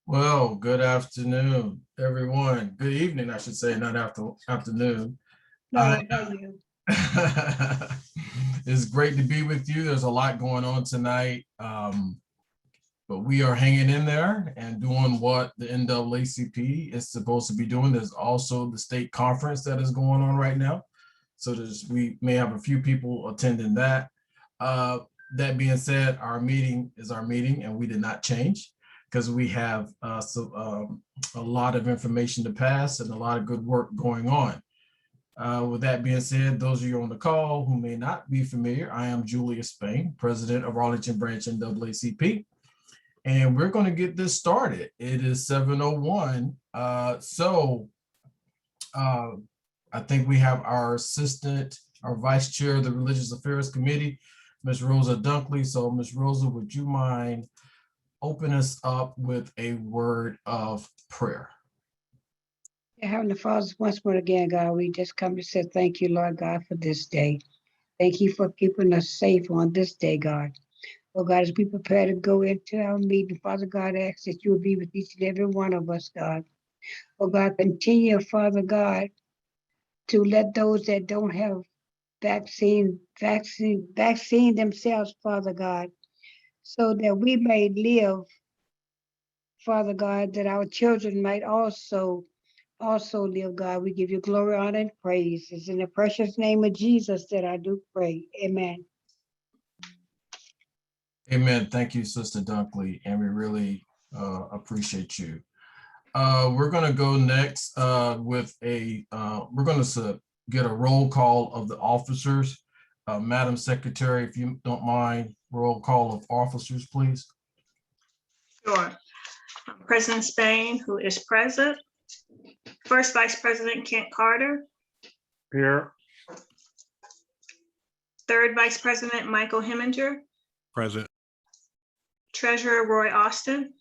Well, good afternoon, everyone. Good evening, I should say, not afternoon. No, thank you. It's great to be with you. There's a lot going on tonight, but we are hanging in there and doing what the NAACP is supposed to be doing. There's also the state conference that is going on right now. So we may have a few people attending that. That being said, our meeting is our meeting and we did not change because we have a lot of information to pass and a lot of good work going on. With that being said, those of you on the call who may not be familiar, I am Julius Spain, president of Arlington Branch NAACP. And we're going to get this started. It is 7:01. I think we have our assistant, our vice chair of the Religious Affairs Committee, Ms. Rosa Dunkley. So Ms. Rosa, would you mind opening us up with a word of prayer? Heavenly Father, once more again, God, we just come to say thank you, Lord God, for this day. Thank you for keeping us safe on this day, God. Oh God, as we prepare to go into our meeting, Father God, I ask that you will be with each and every one of us, God. Oh God, continue, Father God, to let those that don't have vaccine themselves, Father God, so that we may live, Father God, that our children might also live, God. We give you glory, honor, and praise. It's in the precious name of Jesus that I do pray. Amen. Amen. Thank you, Sister Dunkley, and we really appreciate you. We're going to go next with we're going to get a roll call of the officers. Madam Secretary, if you don't mind, roll call of officers, please. Sure. President Spain, who is present. First Vice President Kent Carter. Here. Third Vice President Michael Heminger. Present. Treasurer Roy Austin.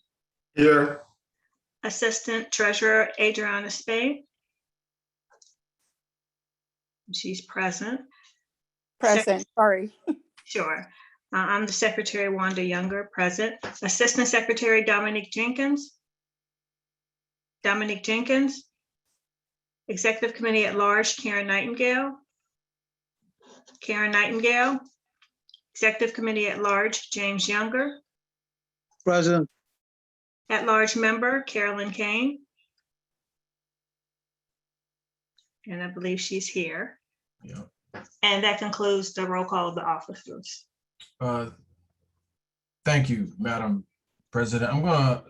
Here. Assistant Treasurer Adriana Spade. She's present. Present, sorry. Sure. I'm the Secretary, Wanda Younger, present. Assistant Secretary Dominic Jenkins. Dominic Jenkins. Executive Committee at Large, Karen Nightingale. Karen Nightingale. Executive Committee at Large, James Younger. Present. At Large Member, Carolyn Kane. And I believe she's here. Yeah. And that concludes the roll call of the officers. Thank you, Madam President. I'm going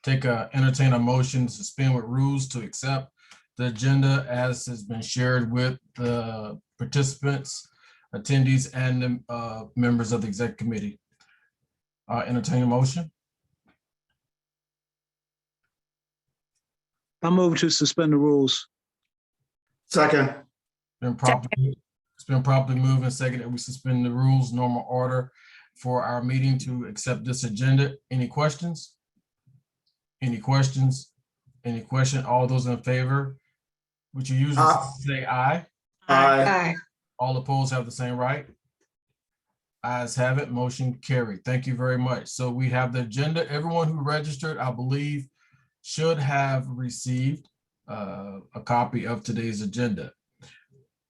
to entertain a motion to suspend with rules to accept the agenda as has been shared with the participants, attendees, and the members of the exec committee. Entertain a motion. I move to suspend the rules. Second. It's been properly moved and seconded that we suspend the rules, normal order for our meeting to accept this agenda. Any questions? Any questions? Any question? All those in favor, would you usually say aye? Aye. All opposed have the same right? Ayes have it, motion carried. Thank you very much. So we have the agenda. Everyone who registered, I believe, should have received a copy of today's agenda.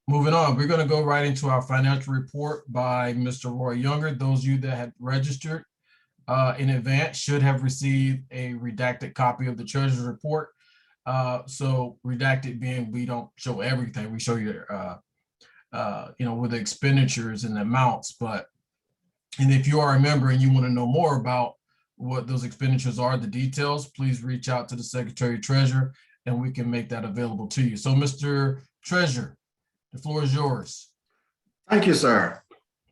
Moving on, we're going to go right into our financial report by Mr. Roy Younger. Those of you that had registered in advance should have received a redacted copy of the treasurer's report. So redacted being we don't show everything. We show you, with the expenditures and the amounts. And if you are a member and you want to know more about what those expenditures are, the details, please reach out to the Secretary Treasurer and we can make that available to you. So Mr. Treasurer, the floor is yours. Thank you, sir.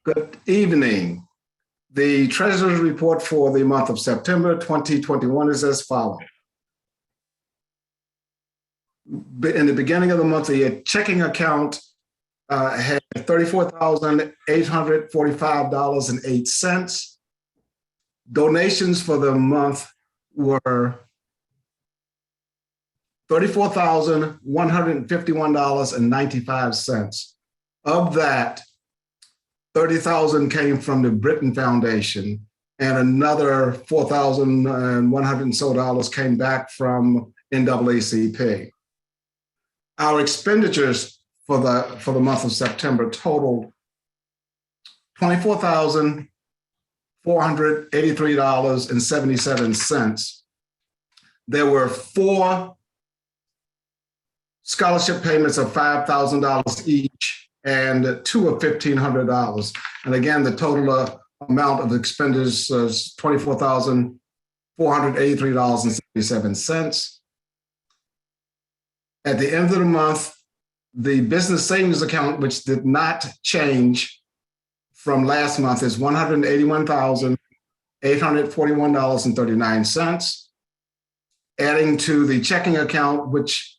Good evening. The Treasurer's report for the month of September 2021 is as follows. In the beginning of the month, the checking account had $34,845.08. Donations for the month were $34,151.95. Of that, $30,000 came from the Britain Foundation, and another $4,100 and so came back from NAACP. Our expenditures for the month of September totaled $24,483.77. There were 4 scholarship payments of $5,000 each and 2 of $1,500. And again, the total amount of expenditures is $24,483.77. At the end of the month, the business savings account, which did not change from last month, is $181,841.39. Adding to the checking account, which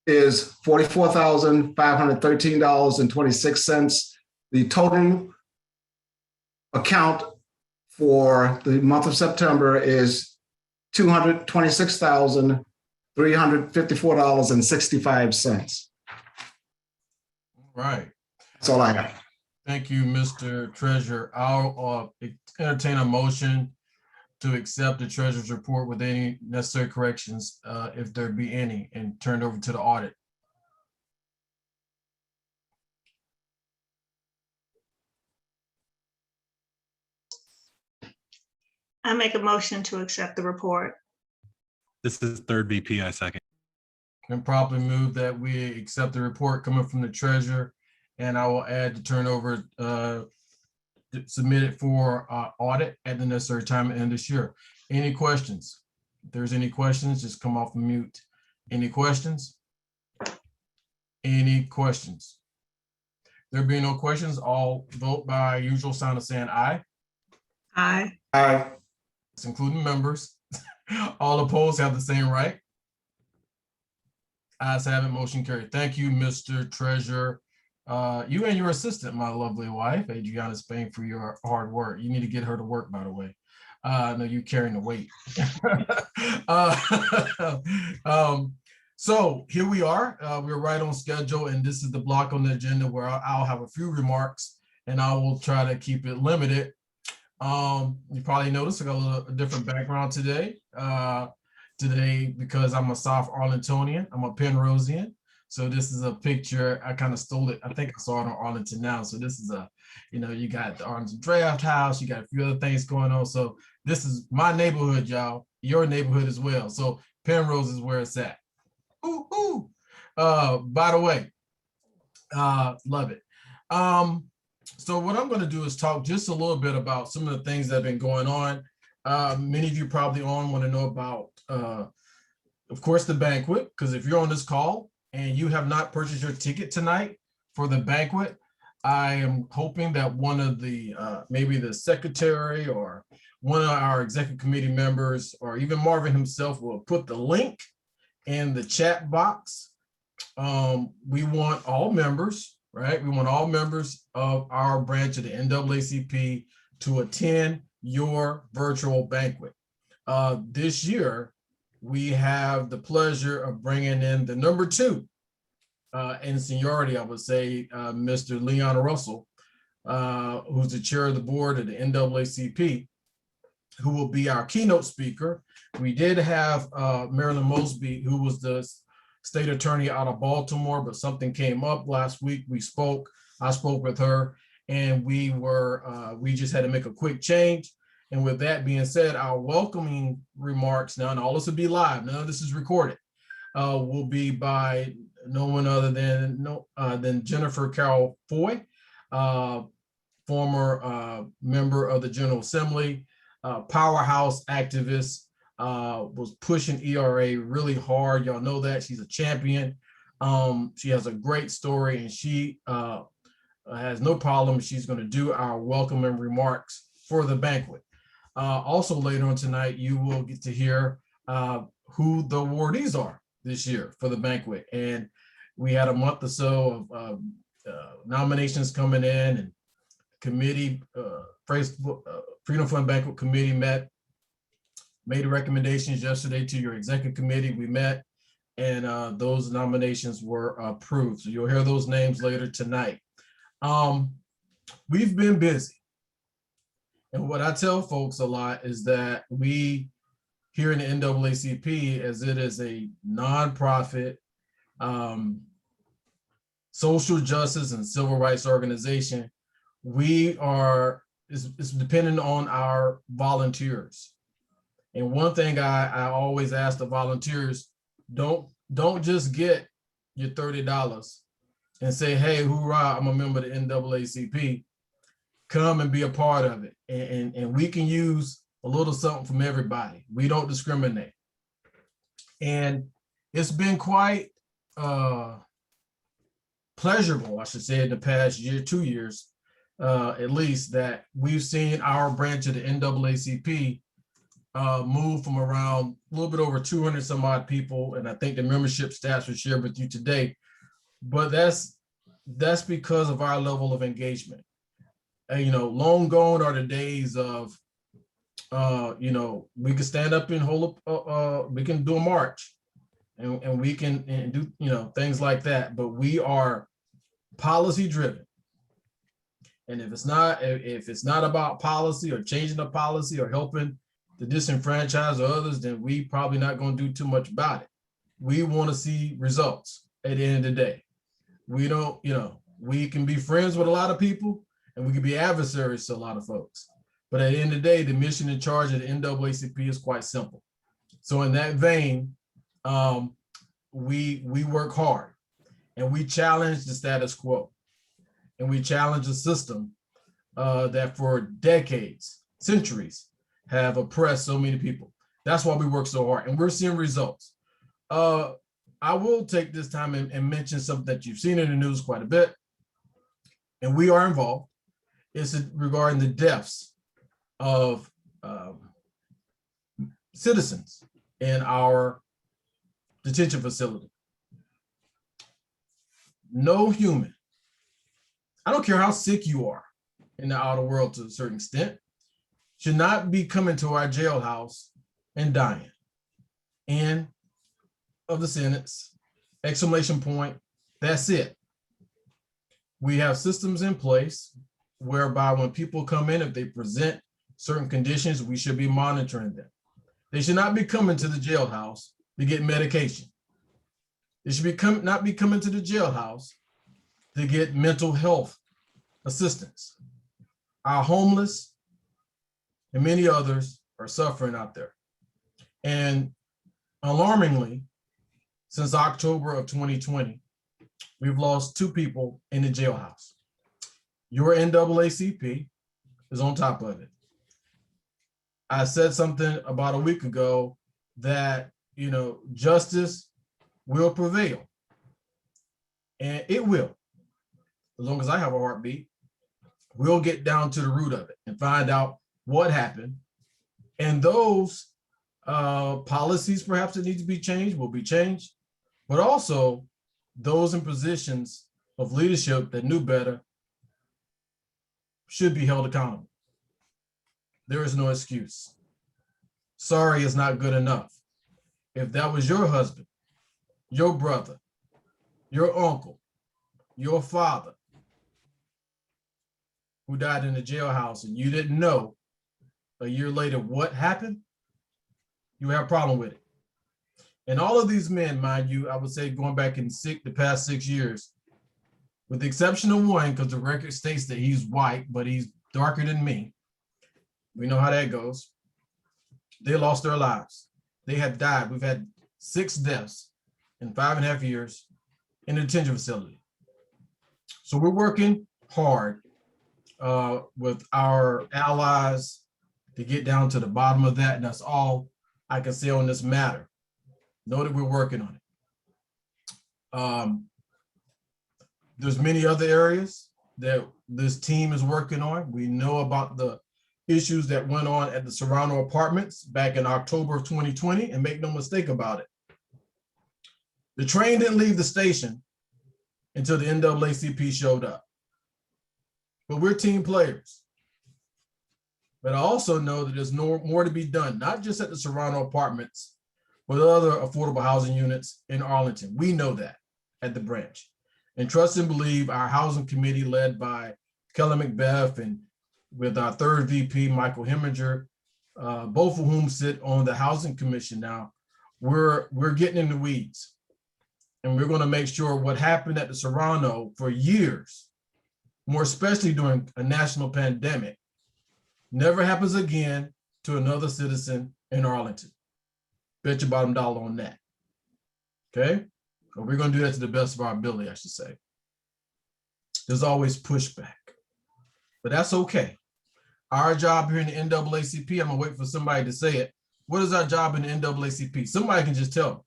is $44,513.26. The total account for the month of September is $226,354.65. Right. That's all I have. Thank you, Mr. Treasurer. I'll entertain a motion to accept the treasurer's report with any necessary corrections, if there be any, and turn it over to the audit. I make a motion to accept the report. This is third VP, I second. And properly move that we accept the report coming from the treasurer, and I will add to turn over, submit it for audit at the necessary time at the end of this year. Any questions? If there's any questions, just come off mute. Any questions? Any questions? There being no questions, I'll vote by usual sign of saying aye. Aye. Aye. Including members. All opposed have the same right. Ayes have it, motion carried. Thank you, Mr. Treasurer. You and your assistant, my lovely wife, Adriana Spain, for your hard work. You need to get her to work, by the way. I know you carrying the weight. So here we are. We're right on schedule, and this is the block on the agenda where I'll have a few remarks, and I will try to keep it limited. You probably noticed I got a little different background today. Because I'm a South Arlingtonian, I'm a Penrosian. So this is a picture, I kind of stole it. I think I saw it on Arlington Now. So this is you got the Arlington Draft House, you got a few other things going on. So this is my neighborhood, y'all, your neighborhood as well. So Penrose is where it's at. Ooh, ooh. By the way, love it. So what I'm going to do is talk just a little bit about some of the things that have been going on. Many of you probably want to know about, of course, the banquet, because if you're on this call and you have not purchased your ticket tonight for the banquet, I am hoping that one of the, maybe the secretary or one of our executive committee members, or even Marvin himself, will put the link in the chat box. We want all members, right? We want all members of our branch of the NAACP to attend your virtual banquet. This year, we have the pleasure of bringing in the number 2 in seniority, I would say, Mr. Leon Russell, who's the chair of the board of the NAACP, who will be our keynote speaker. We did have Marilyn Mosby, who was the state attorney out of Baltimore, but something came up last week. I spoke with her, and we just had to make a quick change. And with that being said, our welcoming remarks now, and all this will be live, none of this is recorded, will be by no one other than Jennifer Carroll Foy, former member of the General Assembly, powerhouse activist, was pushing ERA really hard. Y'all know that. She's a champion. She has a great story, and she has no problem. She's going to do our welcoming remarks for the banquet. Also later on tonight, you will get to hear who the awardees are this year for the banquet. And we had a month or so of nominations coming in, and committee, Freedom Fund Banquet Committee made recommendations yesterday to your executive committee. We met, and those nominations were approved. So you'll hear those names later tonight. We've been busy. And what I tell folks a lot is that we here in the NAACP, as it is a nonprofit social justice and civil rights organization, we are is dependent on our volunteers. And one thing I always ask the volunteers, don't just get your $30 and say, hey, hoorah, I'm a member of the NAACP. Come and be a part of it. And we can use a little something from everybody. We don't discriminate. And it's been quite pleasurable, I should say, in the past year, 2 years, at least, that we've seen our branch of the NAACP move from around a little bit over 200 some odd people. And I think the membership stats were shared with you today. But that's because of our level of engagement. You know, long gone are the days of, you know, we can stand up and hold up, we can do a march and we can do, you know, things like that. But we are policy driven. And if it's not about policy or changing the policy or helping the disenfranchised or others, then we probably not going to do too much about it. We want to see results at the end of the day. We don't, you know, we can be friends with a lot of people and we can be adversaries to a lot of folks. But at the end of the day, the mission and charge of the NAACP is quite simple. So in that vein, we work hard and we challenge the status quo. And we challenge a system that for decades, centuries, have oppressed so many people. That's why we work so hard, and we're seeing results. I will take this time and mention something that you've seen in the news quite a bit, and we are involved. It's regarding the deaths of citizens in our detention facility. No human, I don't care how sick you are in the outer world to a certain extent, should not be coming to our jailhouse and dying. End of the sentence, exclamation point, that's it. We have systems in place whereby when people come in, if they present certain conditions, we should be monitoring them. They should not be coming to the jailhouse to get medication. They should not be coming to the jailhouse to get mental health assistance. Our homeless and many others are suffering out there. And alarmingly, since October of 2020, we've lost 2 people in the jailhouse. Your NAACP is on top of it. I said something about a week ago that, you know, justice will prevail. And it will. As long as I have a heartbeat, we'll get down to the root of it and find out what happened. And those policies perhaps that need to be changed will be changed, but also those in positions of leadership that knew better should be held accountable. There is no excuse. Sorry is not good enough. If that was your husband, your brother, your uncle, your father who died in the jailhouse and you didn't know a year later what happened, you have a problem with it. And all of these men, mind you, I would say going back in the past 6 years, with the exception of one, because the record states that he's white, but he's darker than me. We know how that goes. They lost their lives. They have died. We've had 6 deaths in 5.5 years in the detention facility. So we're working hard with our allies to get down to the bottom of that. And that's all I can say on this matter. Know that we're working on it. There's many other areas that this team is working on. We know about the issues that went on at the Serrano Apartments back in October of 2020, and make no mistake about it. The train didn't leave the station until the NAACP showed up. But we're team players. But I also know that there's more to be done, not just at the Serrano Apartments, but other affordable housing units in Arlington. We know that at the branch. And trust and believe our housing committee led by Kelly McBeth and with our third VP, Michael Heminger, both of whom sit on the Housing Commission now. We're getting in the weeds, and we're going to make sure what happened at the Serrano for years, more especially during a national pandemic, never happens again to another citizen in Arlington. Bet your bottom dollar on that. Okay? But we're going to do that to the best of our ability, I should say. There's always pushback, but that's okay. Our job here in the NAACP, I'm going to wait for somebody to say it. What is our job in the NAACP? Somebody can just tell me.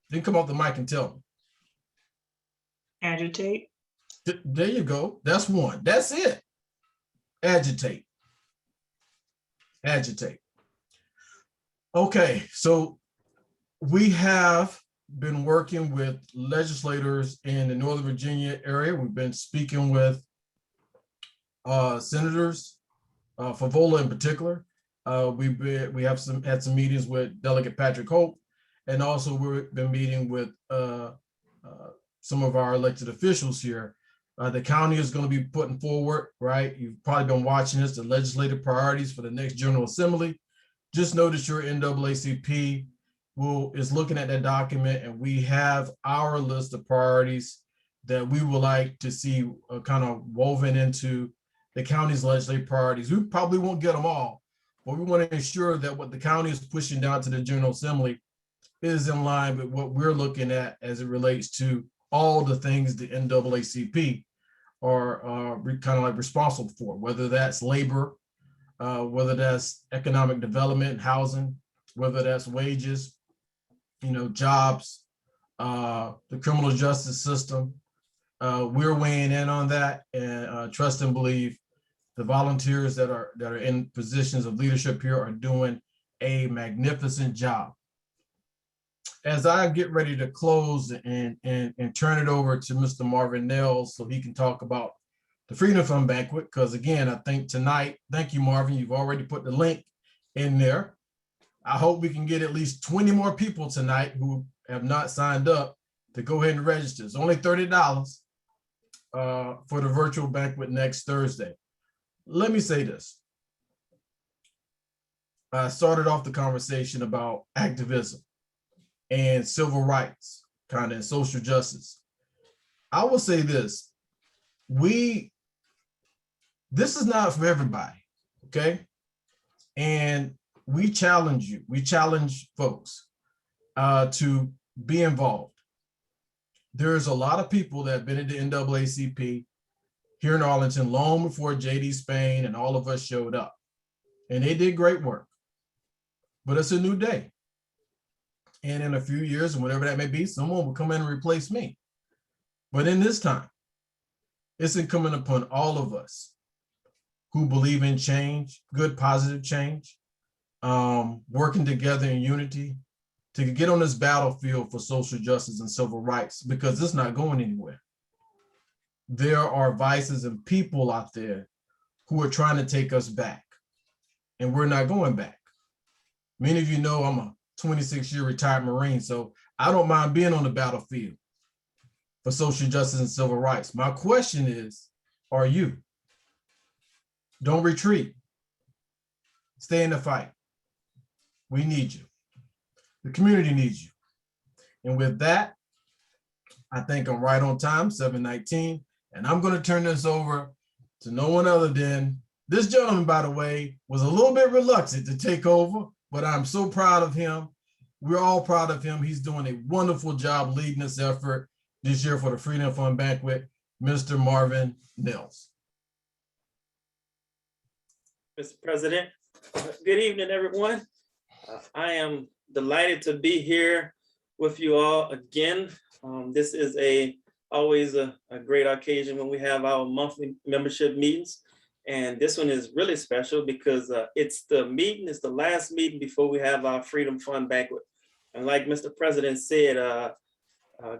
They can come off the mic and tell me. Agitate. There you go. That's one. That's it. Agitate. Agitate. Okay, so we have been working with legislators in the Northern Virginia area. We've been speaking with senators, Favola in particular. We have had some meetings with Delegate Patrick Hope, and also we've been meeting with some of our elected officials here. The county is going to be putting forward, right? You've probably been watching this, the legislative priorities for the next General Assembly. Just notice your NAACP is looking at that document, and we have our list of priorities that we would like to see kind of woven into the county's legislative priorities. We probably won't get them all, but we want to ensure that what the county is pushing down to the General Assembly is in line with what we're looking at as it relates to all the things the NAACP are kind of like responsible for, whether that's labor, whether that's economic development, housing, whether that's wages, jobs, the criminal justice system. We're weighing in on that, and trust and believe the volunteers that are in positions of leadership here are doing a magnificent job. As I get ready to close and turn it over to Mr. Marvin Nells so he can talk about the Freedom Fund Banquet, because again, I think tonight, thank you, Marvin, you've already put the link in there. I hope we can get at least 20 more people tonight who have not signed up to go ahead and register. It's only $30 for the virtual banquet next Thursday. Let me say this. I started off the conversation about activism and civil rights, kind of, and social justice. I will say this, this is not for everybody, okay? And we challenge you, we challenge folks to be involved. There's a lot of people that have been at the NAACP here in Arlington long before JD Spain and all of us showed up. And they did great work, but it's a new day. And in a few years, and whatever that may be, someone will come in and replace me. But in this time, it's incumbent upon all of us who believe in change, good, positive change, working together in unity to get on this battlefield for social justice and civil rights, because it's not going anywhere. There are vices and people out there who are trying to take us back, and we're not going back. Many of you know I'm a 26-year retired Marine, so I don't mind being on the battlefield for social justice and civil rights. My question is, are you? Don't retreat. Stay in the fight. We need you. The community needs you. And with that, I think I'm right on time, 7:19, and I'm going to turn this over to no one other than this gentleman, by the way, was a little bit reluctant to take over, but I'm so proud of him. We're all proud of him. He's doing a wonderful job leading this effort this year for the Freedom Fund Banquet, Mr. Marvin Nells. Mr. President, good evening, everyone. I am delighted to be here with you all again. This is always a great occasion when we have our monthly membership meetings. And this one is really special because it's the last meeting before we have our Freedom Fund Banquet. And like Mr. President said,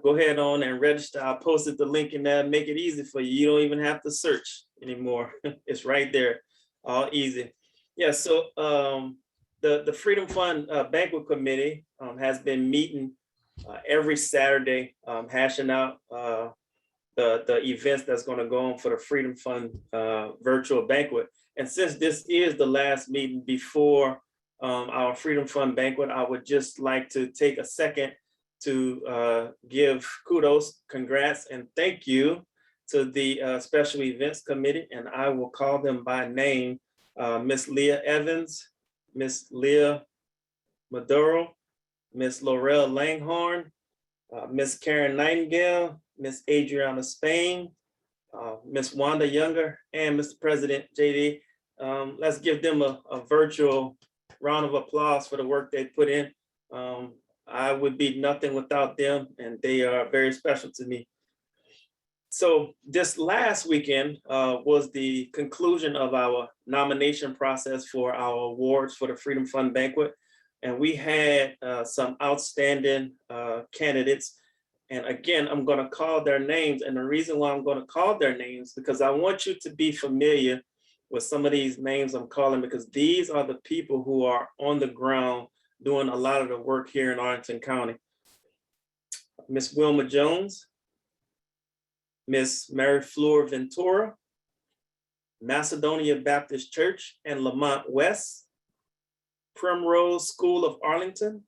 go ahead on and register. I posted the link in there, make it easy for you. You don't even have to search anymore. It's right there, all easy. Yeah, so the Freedom Fund Banquet Committee has been meeting every Saturday, hashing out the events that's going to go on for the Freedom Fund virtual banquet. And since this is the last meeting before our Freedom Fund banquet, I would just like to take a second to give kudos, congrats, and thank you to the Special Events Committee, and I will call them by name, Miss Leah Evans, Miss Leah Maduro, Miss Laurel Langhorn, Miss Karen Nightingale, Miss Adriana Spain, Miss Wanda Younger, and Mr. President JD. Let's give them a virtual round of applause for the work they put in. I would be nothing without them, and they are very special to me. So this last weekend was the conclusion of our nomination process for our awards for the Freedom Fund banquet. And we had some outstanding candidates. And again, I'm going to call their names. And the reason why I'm going to call their names, because I want you to be familiar with some of these names I'm calling, because these are the people who are on the ground doing a lot of the work here in Arlington County. Miss Wilma Jones, Miss Mary Fleur Ventura, Macedonia Baptist Church and Lamont West, Primrose School of Arlington,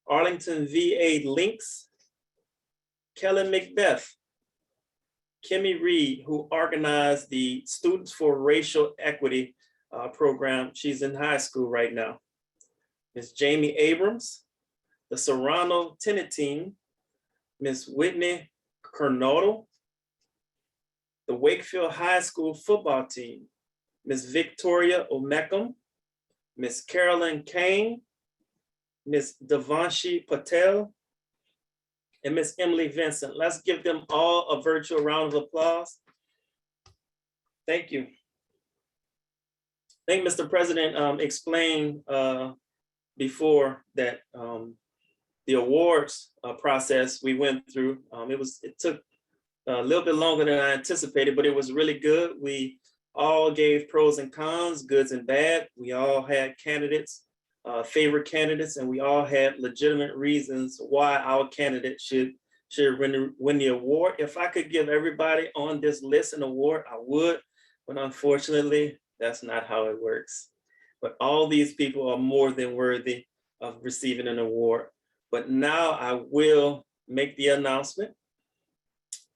Arlington VA Links, Kelly Macbeth, Kimmy Reed, who organized the Students for Racial Equity program. She's in high school right now. Miss Jamie Abrams, the Serrano Tenant Team, Miss Whitney Kernodle, the Wakefield High School football team, Miss Victoria Omekam, Miss Carolyn Kane, Miss Devanshi Patel, and Miss Emily Vincent. Let's give them all a virtual round of applause. Thank you. I think Mr. President explained before that the awards process we went through, it took a little bit longer than I anticipated, but it was really good. We all gave pros and cons, goods and bad. We all had candidates, favorite candidates, and we all had legitimate reasons why our candidate should win the award. If I could give everybody on this list an award, I would, but unfortunately, that's not how it works. But all these people are more than worthy of receiving an award. But now I will make the announcement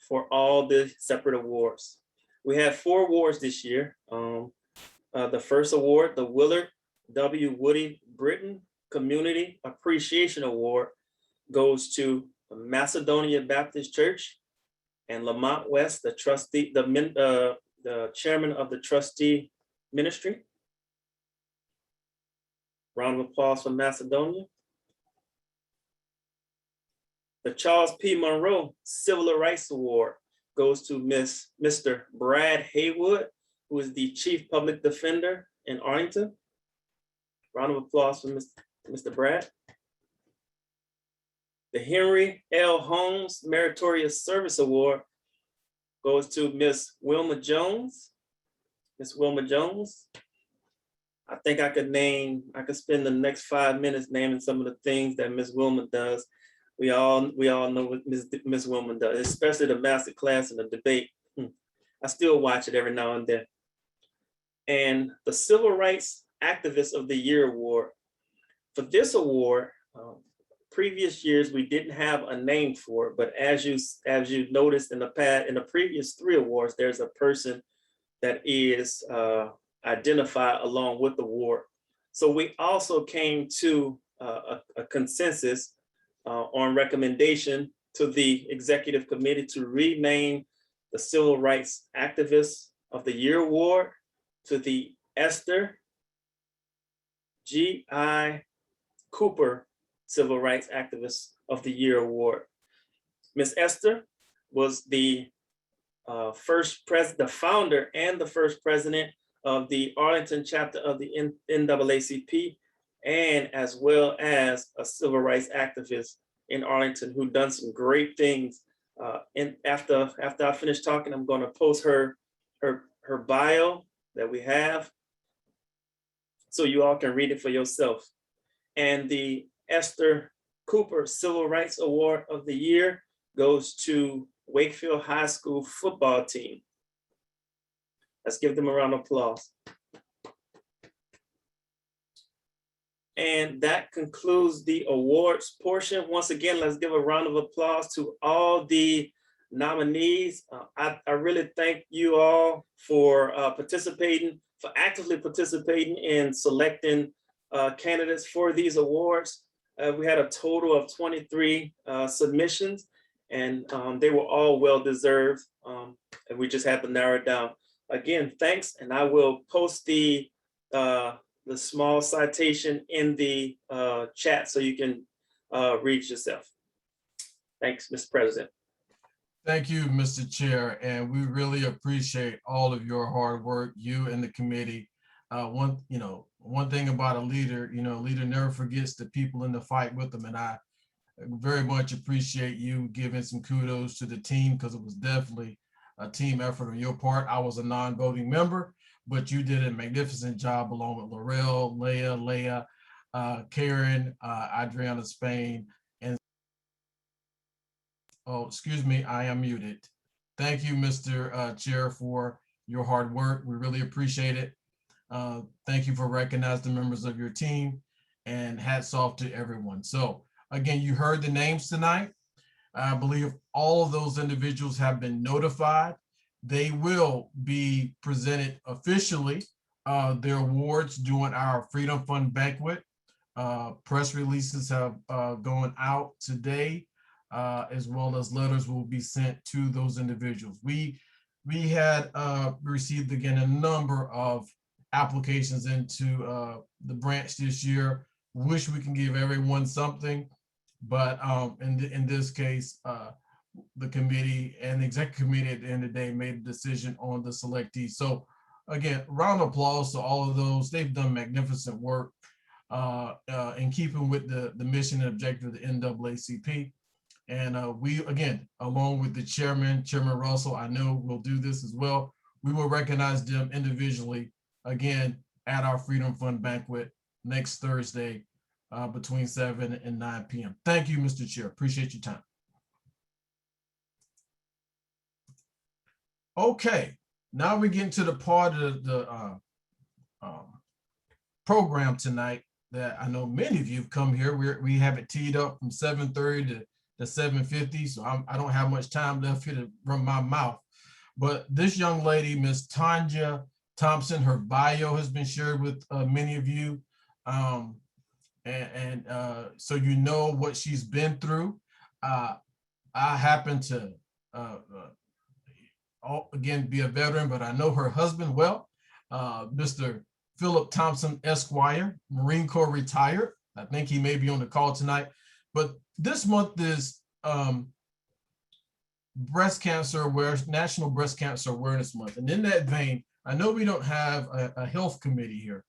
for all the separate awards. We have 4 awards this year. The first award, the Willard W. Woody Britton Community Appreciation Award, goes to Macedonia Baptist Church and Lamont West, the trustee, the chairman of the trustee ministry. Round of applause for Macedonia. The Charles P. Monroe Civil Rights Award goes to Mr. Brad Haywood, who is the Chief Public Defender in Arlington. Round of applause for Mr. Brad. The Henry L. Holmes Meritorious Service Award goes to Miss Wilma Jones. Miss Wilma Jones. I think I could spend the next 5 minutes naming some of the things that Miss Wilma does. We all know what Miss Wilma does, especially the master class and the debate. I still watch it every now and then. And the Civil Rights Activist of the Year Award. For this award, previous years we didn't have a name for it, but as you noticed in the previous 3 awards, there's a person that is identified along with the award. So we also came to a consensus on recommendation to the executive committee to rename the Civil Rights Activist of the Year Award to the Esther G.I. Cooper Civil Rights Activist of the Year Award. Miss Esther was the founder and the first president of the Arlington chapter of the NAACP, and as well as a civil rights activist in Arlington who done some great things. And after I finish talking, I'm going to post her bio that we have so you all can read it for yourself. And the Esther Cooper Civil Rights Award of the Year goes to Wakefield High School football team. Let's give them a round of applause. And that concludes the awards portion. Once again, let's give a round of applause to all the nominees. I really thank you all for participating, for actively participating in selecting candidates for these awards. We had a total of 23 submissions, and they were all well-deserved, and we just had to narrow it down. Again, thanks, and I will post the small citation in the chat so you can read yourself. Thanks, Mr. President. Thank you, Mr. Chair, and we really appreciate all of your hard work, you and the committee. One thing about a leader, a leader never forgets the people in the fight with them, and I very much appreciate you giving some kudos to the team, because it was definitely a team effort on your part. I was a non-voting member, but you did a magnificent job along with Laurel, Leah, Karen, Adriana Spain, and oh, excuse me, I am muted. Thank you, Mr. Chair, for your hard work. We really appreciate it. Thank you for recognizing the members of your team, and hats off to everyone. So again, you heard the names tonight. I believe all of those individuals have been notified. They will be presented officially their awards during our Freedom Fund banquet. Press releases have gone out today, as well as letters will be sent to those individuals. We had received again a number of applications into the branch this year. Wish we can give everyone something, but in this case, the committee and the executive committee at the end of the day made a decision on the selectees. So again, round of applause to all of those. They've done magnificent work in keeping with the mission and objective of the NAACP. And we, again, along with the Chairman Russell, I know will do this as well. We will recognize them individually again at our Freedom Fund banquet next Thursday between 7 and 9 p.m. Thank you, Mr. Chair. Appreciate your time. Okay, now we get into the part of the program tonight that I know many of you have come here. We have it teed up from 7:30 to 7:50, so I don't have much time left here to run my mouth. But this young lady, Miss Tanja Thompson, her bio has been shared with many of you. So you know what she's been through. I happen to, again, be a veteran, but I know her husband well, Mr. Philip Thompson, Esquire, Marine Corps retired. I think he may be on the call tonight. But this month is breast cancer awareness, National Breast Cancer Awareness Month. And in that vein, I know we don't have a health committee here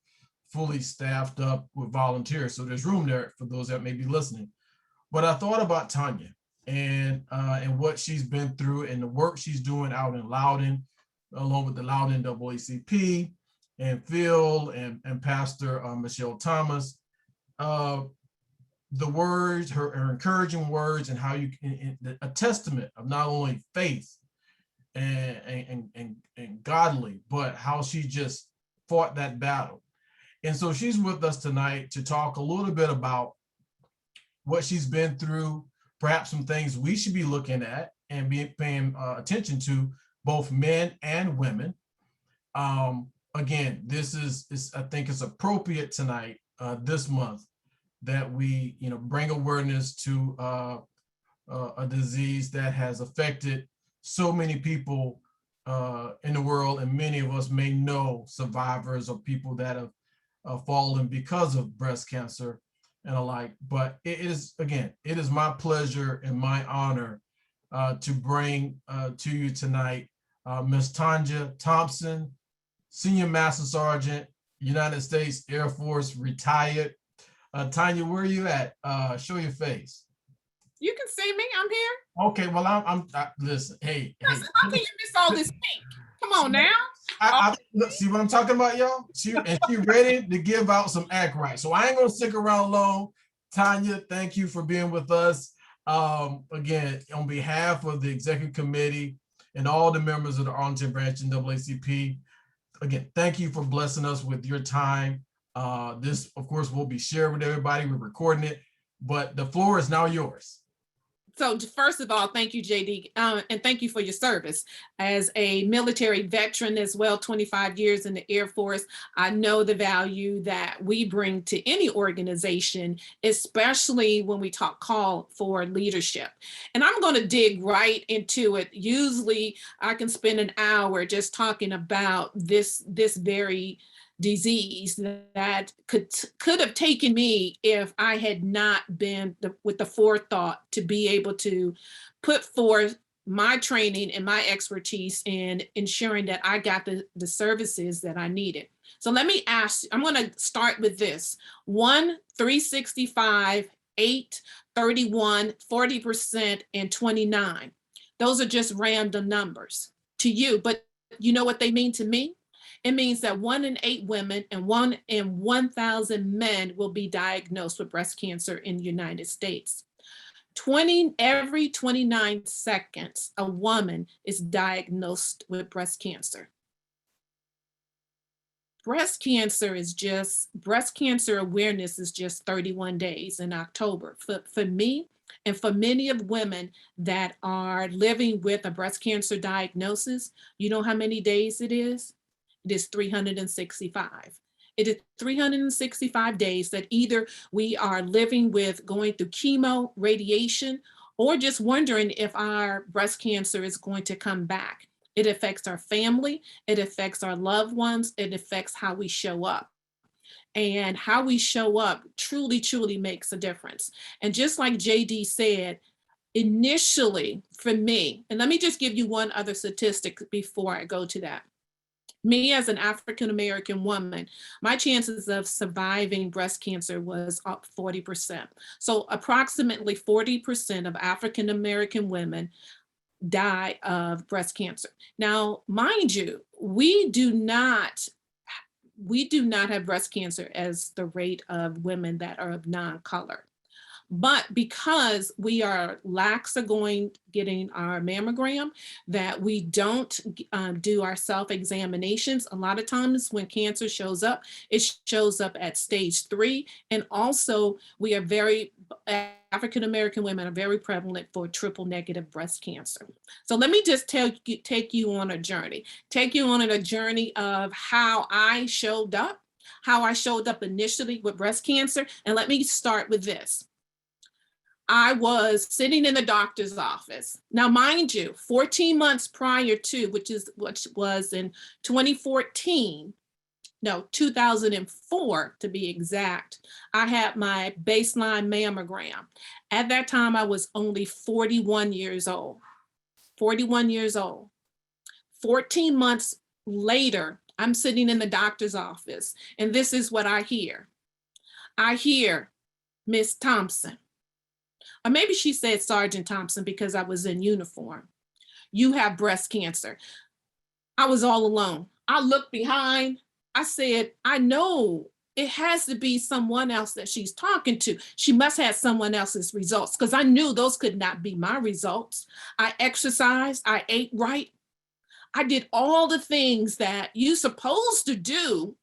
fully staffed up with volunteers, so there's room there for those that may be listening. But I thought about Tanja and what she's been through and the work she's doing out in Loudoun, along with the Loudoun NAACP and Phil and Pastor Michelle Thomas. The words, her encouraging words, and how you a testament of not only faith and godly, but how she just fought that battle. And so she's with us tonight to talk a little bit about what she's been through, perhaps some things we should be looking at and be paying attention to, both men and women. Again, this is I think it's appropriate tonight, this month, that we bring awareness to a disease that has affected so many people in the world, and many of us may know survivors or people that have fallen because of breast cancer and alike. But it is my pleasure and my honor to bring to you tonight Ms. Tanja Thompson, Senior Master Sergeant, United States Air Force, retired. Tanja, where are you at? Show your face. You can see me. I'm here. Okay, well, I'm listen. Hey, How can you miss all this pink? Come on now. Look, see what I'm talking about, y'all? She ready to give out some act right. So I ain't gonna stick around long. Tanja, thank you for being with us. Again, on behalf of the executive committee and all the members of the Arlington branch and NAACP, again, thank you for blessing us with your time. This, of course, will be shared with everybody. We're recording it, but the floor is now yours. So first of all, thank you, JD, and thank you for your service. As a military veteran as well, 25 years in the Air Force, I know the value that we bring to any organization, especially when we call for leadership. And I'm going to dig right into it. Usually I can spend an hour just talking about this very disease that could have taken me if I had not been with the forethought to be able to put forth my training and my expertise in ensuring that I got the services that I needed. So let me ask, I'm going to start with this. 1, 365, 8, 31, 40%, and 29. Those are just random numbers to you, but you know what they mean to me? It means that 1 in 8 women and 1 in 1,000 men will be diagnosed with breast cancer in the United States. Every 29 seconds, a woman is diagnosed with breast cancer. Breast cancer awareness is just 31 days in October. For me, and for many of women that are living with a breast cancer diagnosis, you know how many days it is? It is 365. It is 365 days that either we are living with going through chemo, radiation, or just wondering if our breast cancer is going to come back. It affects our family, it affects our loved ones, it affects how we show up. And how we show up truly, truly makes a difference. And just like JD said, initially for me, and let me just give you one other statistic before I go to that. Me as an African-American woman, my chances of surviving breast cancer was up 40%. So approximately 40% of African-American women die of breast cancer. Now, mind you, we do not have breast cancer as the rate of women that are of non-color. But because we are lax of getting our mammogram, that we don't do our self-examinations, a lot of times when cancer shows up, it shows up at stage 3. And also we are African-American women are very prevalent for triple negative breast cancer. So let me just take you on a journey of how I showed up initially with breast cancer. And let me start with this. I was sitting in the doctor's office. Now, mind you, 14 months prior to, which was in 2004 to be exact, I had my baseline mammogram. At that time, I was only 41 years old. 14 months later, I'm sitting in the doctor's office, and this is what I hear. I hear, Miss Thompson. Or maybe she said Sergeant Thompson because I was in uniform. You have breast cancer. I was all alone. I looked behind. I said, I know it has to be someone else that she's talking to. She must have someone else's results because I knew those could not be my results. I exercised. I ate right. I did all the things that you're supposed to do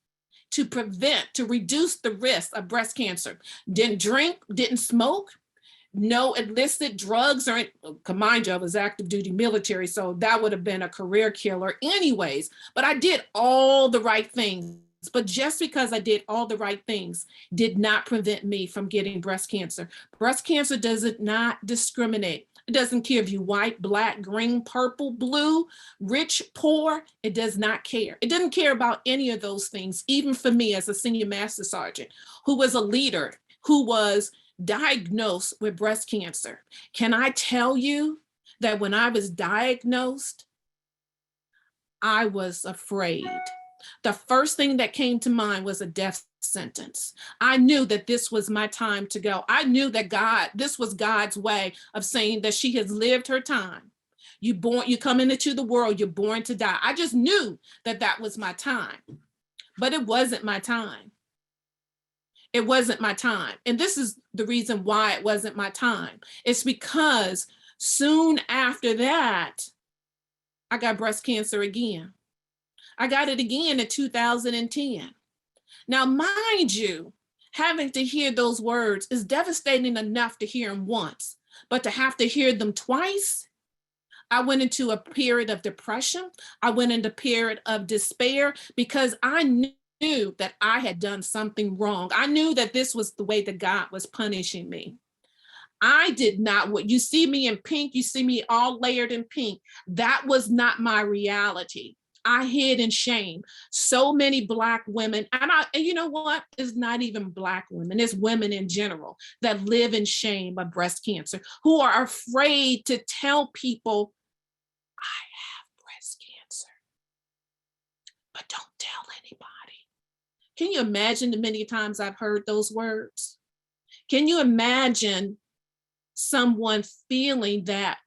to reduce the risk of breast cancer. Didn't drink, didn't smoke. No illicit drugs, or mind you, I was active duty military, so that would have been a career killer anyways. But I did all the right things. But just because I did all the right things did not prevent me from getting breast cancer. Breast cancer does not discriminate. It doesn't care if you're white, black, green, purple, blue, rich, poor. It does not care. It doesn't care about any of those things, even for me as a senior master sergeant who was a leader, who was diagnosed with breast cancer. Can I tell you that when I was diagnosed, I was afraid. The first thing that came to mind was a death sentence. I knew that this was my time to go. I knew that this was God's way of saying that she has lived her time. You coming into the world, you're born to die. I just knew that that was my time, but it wasn't my time. It wasn't my time. And this is the reason why it wasn't my time. It's because soon after that, I got breast cancer again. I got it again in 2010. Now, mind you, having to hear those words is devastating enough to hear them once, but to have to hear them twice, I went into a period of depression. I went into a period of despair because I knew that I had done something wrong. I knew that this was the way that God was punishing me. I did not, what you see me in pink, you see me all layered in pink. That was not my reality. I hid in shame. So many Black women, and you know what? It's not even Black women, it's women in general that live in shame of breast cancer, who are afraid to tell people, I have breast cancer, but don't tell anybody. Can you imagine the many times I've heard those words? Can you imagine someone feeling that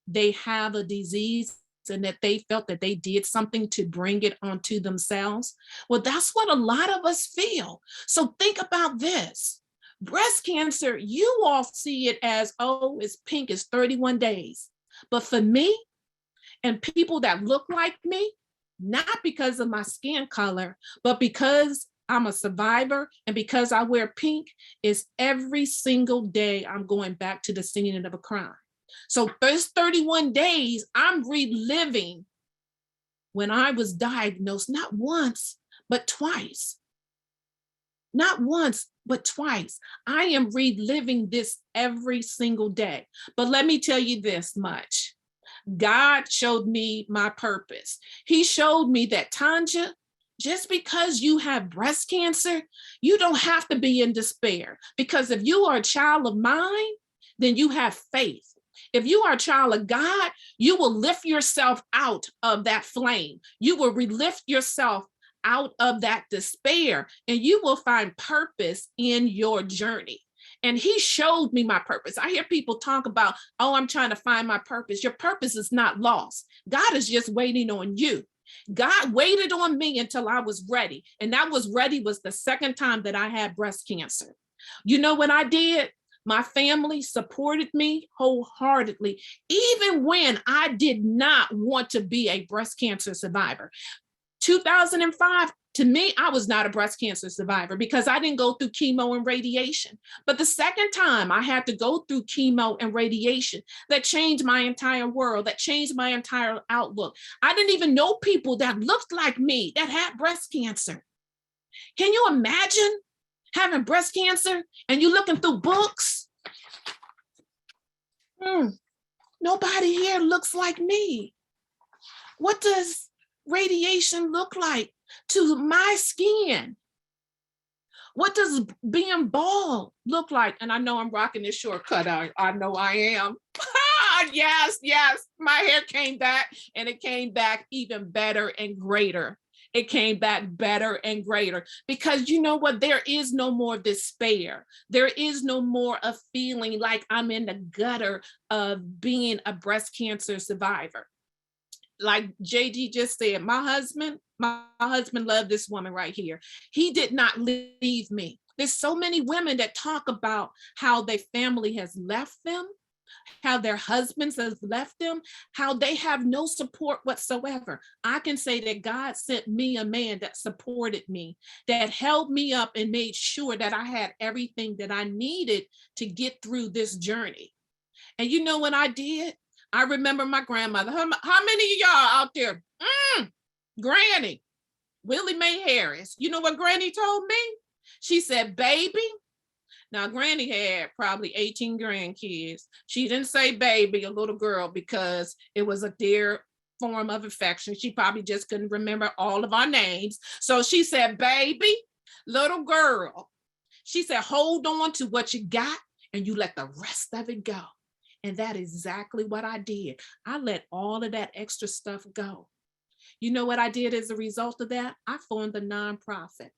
they have a disease and that they felt that they did something to bring it onto themselves? Well, that's what a lot of us feel. So think about this. Breast cancer, you all see it as, oh, it's pink, it's 31 days. But for me and people that look like me, not because of my skin color, but because I'm a survivor and because I wear pink, is every single day I'm going back to the scene of a crime. So those 31 days, I'm reliving when I was diagnosed, not once, but twice. Not once, but twice. I am reliving this every single day. But let me tell you this much. God showed me my purpose. He showed me that, Tanja, just because you have breast cancer, you don't have to be in despair. Because if you are a child of mine, then you have faith. If you are a child of God, you will lift yourself out of that flame. You will relift yourself out of that despair, and you will find purpose in your journey. And he showed me my purpose. I hear people talk about, oh, I'm trying to find my purpose. Your purpose is not lost. God is just waiting on you. God waited on me until I was ready. And that was ready was the second time that I had breast cancer. You know what I did? My family supported me wholeheartedly, even when I did not want to be a breast cancer survivor. 2005, to me, I was not a breast cancer survivor because I didn't go through chemo and radiation. But the second time I had to go through chemo and radiation, that changed my entire world, that changed my entire outlook. I didn't even know people that looked like me that had breast cancer. Can you imagine having breast cancer and you looking through books? Nobody here looks like me. What does radiation look like to my skin? What does being bald look like? And I know I'm rocking this shortcut. I know I am. Yes, my hair came back, and it came back even better and greater. It came back better and greater because you know what? There is no more despair. There is no more of feeling like I'm in the gutter of being a breast cancer survivor. Like JD just said, my husband loved this woman right here. He did not leave me. There's so many women that talk about how their family has left them, how their husbands has left them, how they have no support whatsoever. I can say that God sent me a man that supported me, that held me up and made sure that I had everything that I needed to get through this journey. And you know what I did? I remember my grandmother. How many of y'all out there? Granny, Willie Mae Harris. You know what Granny told me? She said, baby. Now, Granny had probably 18 grandkids. She didn't say baby, a little girl, because it was a dear form of affection. She probably just couldn't remember all of our names. So she said, baby, little girl. She said, hold on to what you got and you let the rest of it go. And that is exactly what I did. I let all of that extra stuff go. You know what I did as a result of that? I formed a nonprofit.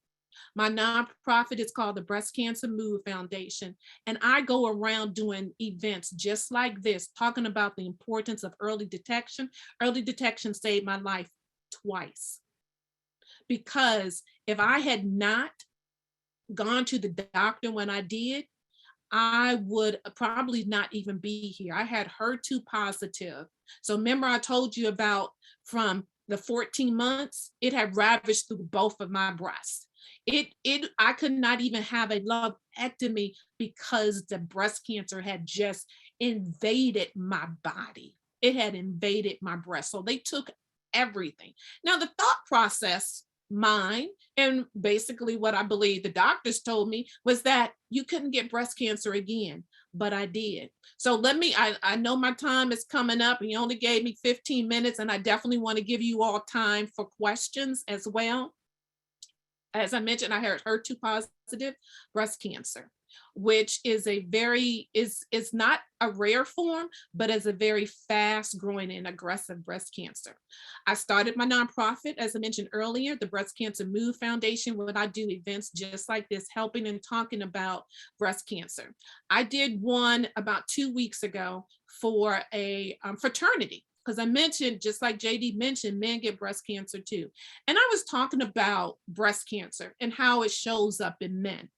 My nonprofit is called the Breast Cancer Move Foundation. And I go around doing events just like this, talking about the importance of early detection. Early detection saved my life twice. Because if I had not gone to the doctor when I did, I would probably not even be here. I had HER2 positive. So remember I told you about from the 14 months, it had ravaged through both of my breasts. I could not even have a lumpectomy because the breast cancer had just invaded my body. It had invaded my breast. So they took everything. Now the thought process, mine, and basically what I believe the doctors told me was that you couldn't get breast cancer again, but I did. So I know my time is coming up. You only gave me 15 minutes, and I definitely want to give you all time for questions as well. As I mentioned, I had HER2 positive breast cancer, which is is not a rare form, but is a very fast growing and aggressive breast cancer. I started my nonprofit, as I mentioned earlier, the Breast Cancer Move Foundation, where I do events just like this, helping and talking about breast cancer. I did one about 2 weeks ago for a fraternity. Because I mentioned, just like JD mentioned, men get breast cancer too. And I was talking about breast cancer and how it shows up in men.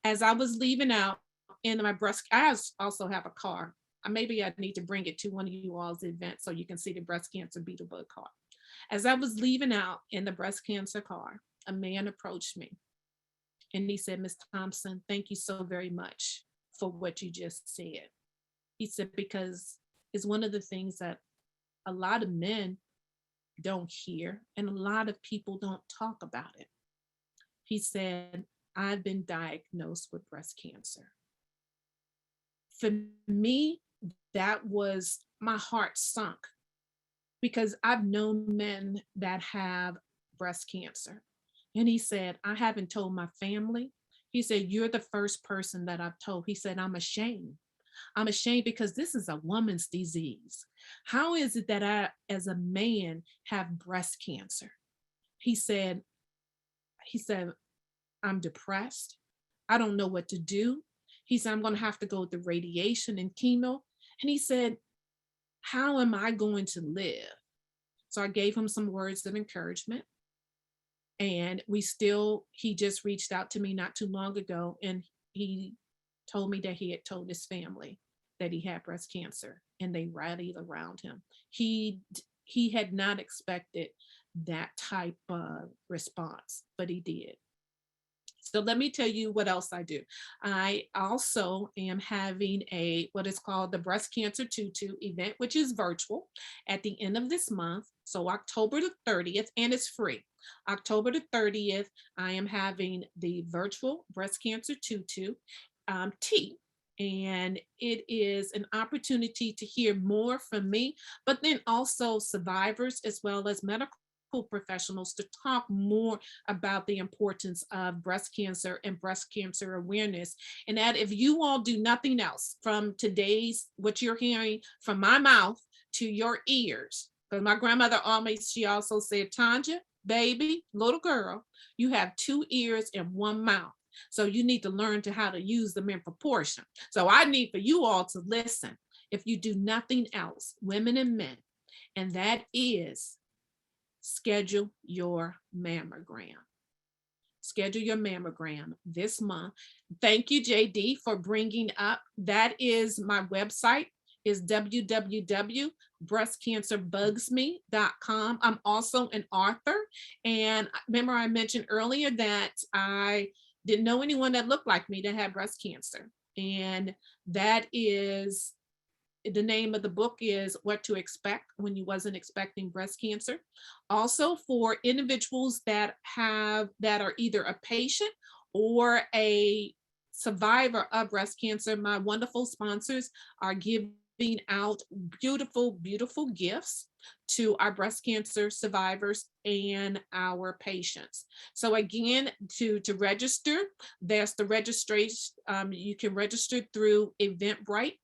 As I was leaving out in my I also have a car. Maybe I need to bring it to one of you all's events so you can see the breast cancer beetle bug car. As I was leaving out in the breast cancer car, a man approached me and he said, "Ms. Thompson, thank you so very much for what you just said." He said, because it's one of the things that a lot of men don't hear and a lot of people don't talk about it. He said, "I've been diagnosed with breast cancer." For me, that was, my heart sunk, because I've known men that have breast cancer. And he said, "I haven't told my family." He said, "You're the first person that I've told." He said, "I'm ashamed. I'm ashamed because this is a woman's disease. How is it that I, as a man, have breast cancer?" He said, "I'm depressed. I don't know what to do." He said, "I'm going to have to go through radiation and chemo." And he said, "How am I going to live?" So I gave him some words of encouragement. And he just reached out to me not too long ago, and he told me that he had told his family that he had breast cancer, and they rallied around him. He had not expected that type of response, but he did. So let me tell you what else I do. I also am having what is called the Breast Cancer Tutu event, which is virtual, at the end of this month. So October the 30th, and it's free. October the 30th, I am having the virtual Breast Cancer Tutu tea. And it is an opportunity to hear more from me, but then also survivors as well as medical professionals to talk more about the importance of breast cancer and breast cancer awareness. And that if you all do nothing else from today's, what you're hearing from my mouth to your ears, because my grandmother she also said, "Tanja, baby, little girl, you have 2 ears and 1 mouth. So you need to learn how to use them in proportion." So I need for you all to listen, if you do nothing else, women and men, and that is schedule your mammogram. Schedule your mammogram this month. Thank you, JD, for bringing up. That is my website, is www.breastcancerbugsme.com. I'm also an author. And remember I mentioned earlier that I didn't know anyone that looked like me that had breast cancer. And that is, the name of the book is What to Expect When You Wasn't Expecting Breast Cancer. Also for individuals that are either a patient or a survivor of breast cancer, my wonderful sponsors are giving out beautiful, beautiful gifts to our breast cancer survivors and our patients. So again, to register, there's the registration. You can register through Eventbrite.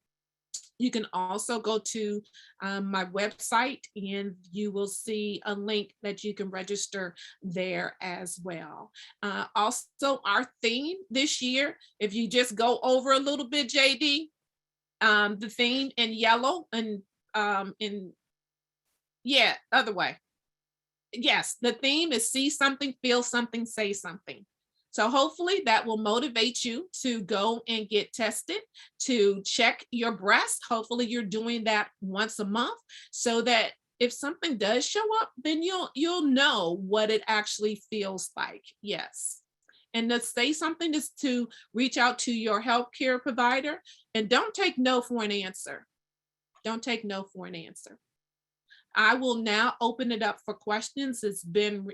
You can also go to my website and you will see a link that you can register there as well. Also, our theme this year, if you just go over a little bit, JD, the theme in yellow and other way. Yes, the theme is see something, feel something, say something. So hopefully that will motivate you to go and get tested, to check your breast. Hopefully you're doing that once a month so that if something does show up, then you'll know what it actually feels like. Yes. And to say something is to reach out to your healthcare provider, and don't take no for an answer. Don't take no for an answer. I will now open it up for questions. It's been,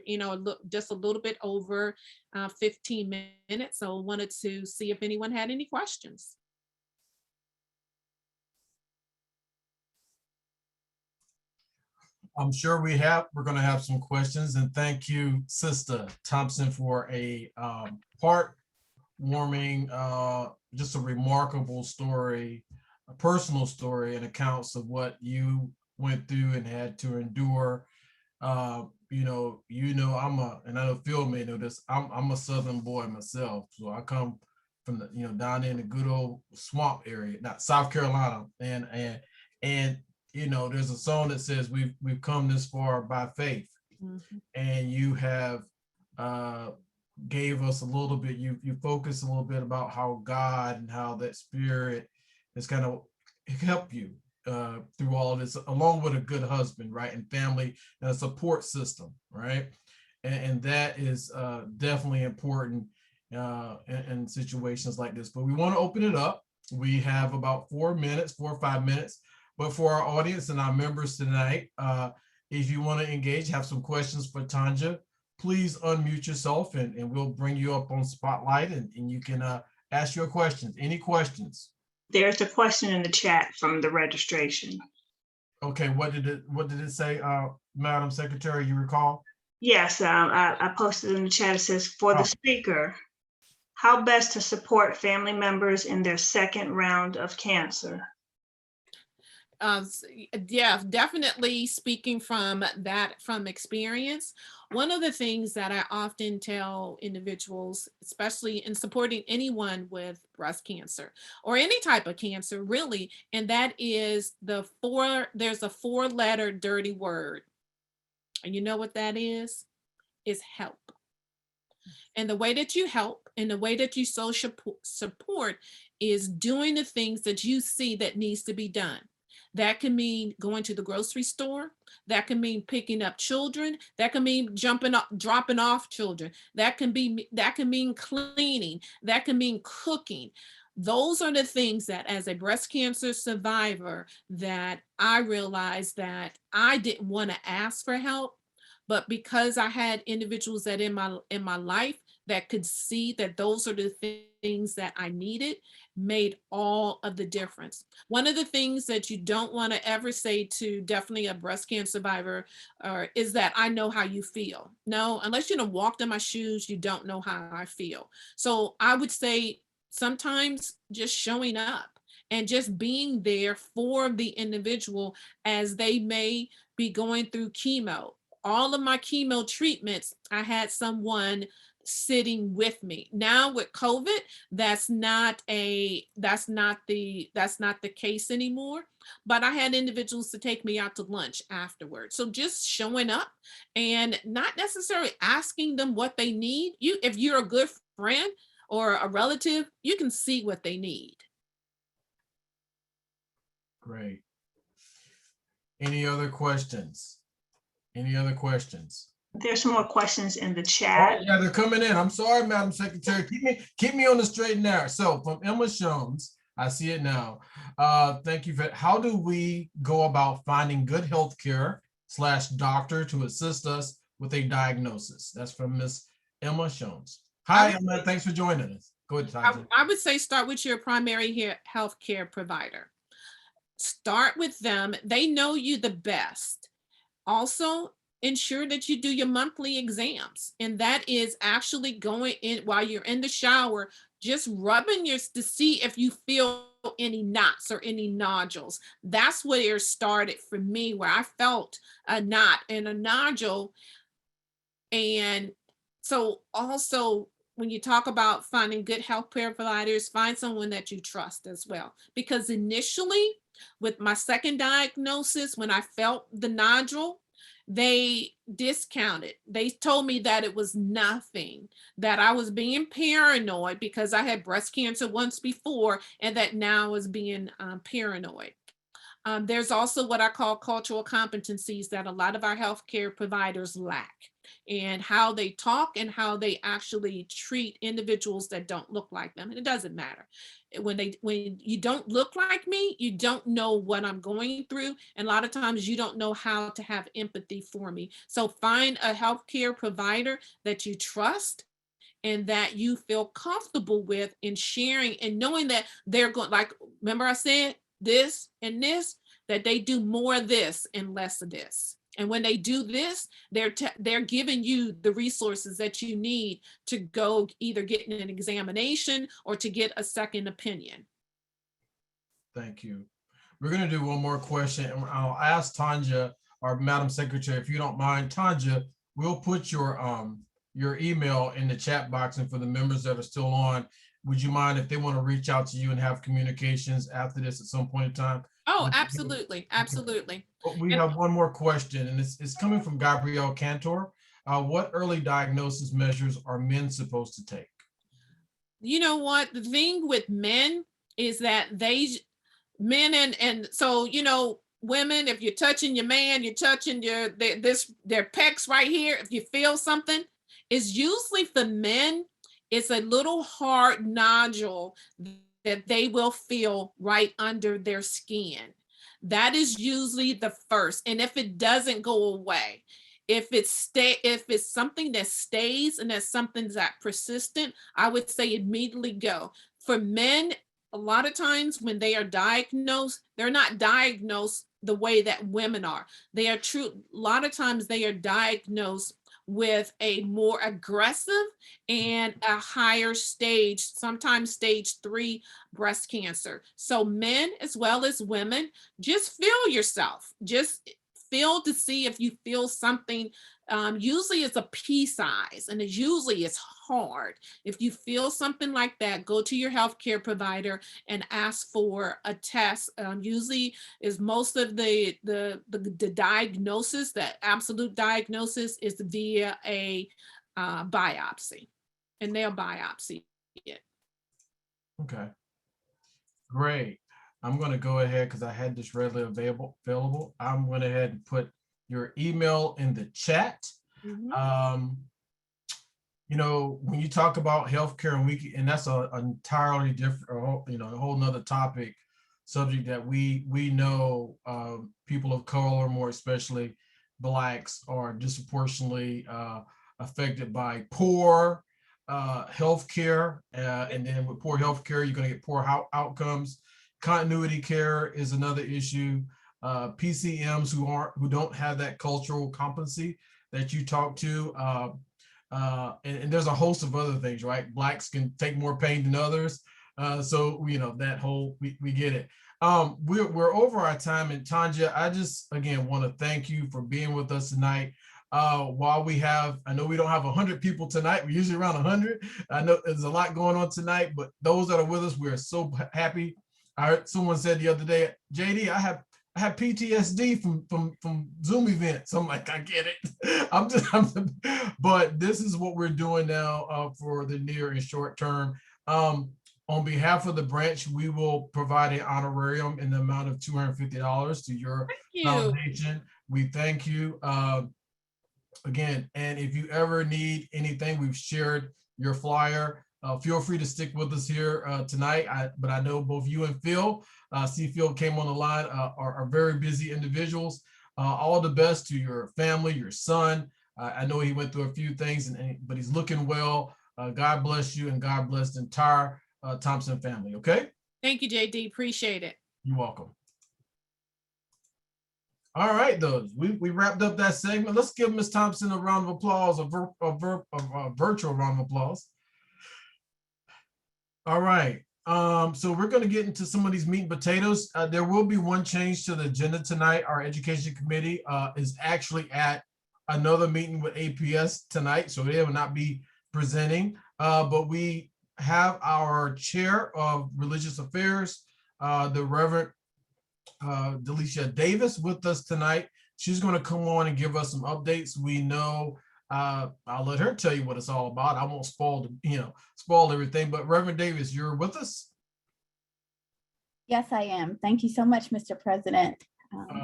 just a little bit over 15 minutes. So I wanted to see if anyone had any questions. I'm sure we're going to have some questions, and thank you, Sister Thompson, for a heartwarming, just a remarkable story, a personal story, and accounts of what you went through and had to endure. And I know Phil may know this. I'm a Southern boy myself, so I come from the, down in the good old swamp area, not South Carolina, and there's a song that says we've come this far by faith. Mhm. And you have gave us a little bit, you focus a little bit about how God and how that spirit has kind of helped you through all of this, along with a good husband, right, and family and a support system, right? And that is definitely important in situations like this. But we want to open it up. We have about 4 or 5 minutes. But for our audience and our members tonight, if you want to engage, have some questions for Tanja, please unmute yourself and we'll bring you up on spotlight and you can ask your questions. Any questions? There's a question in the chat from the registration. Okay, what did it say, Madam Secretary, you recall? Yes, I posted in the chat. It says, for the speaker, how best to support family members in their second round of cancer? Yeah, definitely speaking from experience. One of the things that I often tell individuals, especially in supporting anyone with breast cancer or any type of cancer really, and that is there's a 4-letter dirty word. And you know what that is? Is help. And the way that you help and the way that you social support is doing the things that you see that needs to be done. That can mean going to the grocery store. That can mean picking up children. That can mean dropping off children. That can mean cleaning. That can mean cooking. Those are the things that, as a breast cancer survivor, that I realized that I didn't want to ask for help, but because I had individuals that in my life that could see that those are the things that I needed, made all of the difference. One of the things that you don't want to ever say to definitely a breast cancer survivor is that I know how you feel. No, unless you don't walk in my shoes, you don't know how I feel. So I would say sometimes just showing up and just being there for the individual as they may be going through chemo. All of my chemo treatments, I had someone sitting with me. Now with COVID, that's not the case anymore. But I had individuals to take me out to lunch afterwards. So just showing up and not necessarily asking them what they need. If you're a good friend or a relative, you can see what they need. Great. Any other questions? Any other questions? There's some more questions in the Oh, chat. yeah, they're coming in. I'm sorry, Madam Secretary. Keep me on the straight and narrow. So from Emma Shones, I see it now. Thank you. How do we go about finding good healthcare / doctor to assist us with a diagnosis? That's from Miss Emma Shones. Hi, Emma. Thanks for joining us. Go ahead, Tanja. I would say start with your primary healthcare provider. Start with them. They know you the best. Also, ensure that you do your monthly exams. And that is actually going in while you're in the shower, just rubbing to see if you feel any knots or any nodules. That's where it started for me, where I felt a knot and a nodule. And so also, when you talk about finding good healthcare providers, find someone that you trust as well. Because initially, with my second diagnosis, when I felt the nodule, they discounted. They told me that it was nothing, that I was being paranoid because I had breast cancer once before, and that now I was being paranoid. There's also what I call cultural competencies that a lot of our healthcare providers lack, and how they talk and how they actually treat individuals that don't look like them. And it doesn't matter. When you don't look like me, you don't know what I'm going through. And a lot of times you don't know how to have empathy for me. So find a healthcare provider that you trust and that you feel comfortable with in sharing and knowing that they're going, like, remember I said this and this, that they do more of this and less of this. And when they do this, they're giving you the resources that you need to go either get an examination or to get a second opinion. Thank you. We're going to do one more question, and I'll ask Tanja, our Madam Secretary, if you don't mind. Tanja, we'll put your email in the chat box, and for the members that are still on, would you mind if they want to reach out to you and have communications after this at some point in time? Oh, absolutely. Absolutely. But we have one more question, and it's coming from Gabrielle Cantor. What early diagnosis measures are men supposed to take? You know what? The thing with men is that men and so, you know, women, if you're touching your man, you're touching their pecs right here. If you feel something, it's usually for men, it's a little hard nodule that they will feel right under their skin. That is usually the first. And if it doesn't go away, if it's something that stays and that's something that's persistent, I would say immediately go. For men, a lot of times when they are diagnosed, they're not diagnosed the way that women are. A lot of times they are diagnosed with a more aggressive and a higher stage, sometimes stage 3 breast cancer. So men as well as women, just feel yourself. Just feel to see if you feel something. Usually it's a pea size, and usually it's hard. If you feel something like that, go to your healthcare provider and ask for a test. Usually is most of the diagnosis, that absolute diagnosis, is via a biopsy, and they'll biopsy it. Okay, great. I'm going to go ahead, because I had this readily available. I'm going to ahead and put your email in the chat. Mm-hmm. You know, when you talk about healthcare, and that's an entirely different, you know, a whole nother topic, subject that we know people of color, more especially Blacks, are disproportionately affected by poor healthcare, and then with poor healthcare, you're going to get poor outcomes. Continuity care is another issue. PCMs who don't have that cultural competency that you talk to, and there's a host of other things, right? Blacks can take more pain than others, so you know that whole we get it. We're over our time, and Tanja, I just again want to thank you for being with us tonight. While I know we don't have 100 people tonight. We're usually around 100. I know there's a lot going on tonight, but those that are with us, we're so happy. I heard someone said the other day, JD, I have PTSD from Zoom events. I'm like, I get it. But this is what we're doing now for the near and short term. On behalf of the branch, we will provide an honorarium in the amount of $250 to your foundation. We thank you again. And if you ever need anything, we've shared your flyer. Feel free to stick with us here tonight. But I know both you and Phil, see Phil came on the line, are very busy individuals. All the best to your family, your son. I know he went through a few things, but he's looking well. God bless you, and God bless the entire Thompson family, okay? Thank you, JD. Appreciate it. You're welcome. All right, those we wrapped up that segment. Let's give Ms. Thompson a round of applause, a virtual round of applause. All right, so we're going to get into some of these meat and potatoes. There will be one change to the agenda tonight. Our education committee is actually at another meeting with APS tonight, so they will not be presenting. But we have our chair of religious affairs, the Reverend Delicia Davis, with us tonight. She's going to come on and give us some updates. We know I'll let her tell you what it's all about. I won't spoil everything, but Reverend Davis, you're with us? Yes, I am. Thank you so much, Mr. President.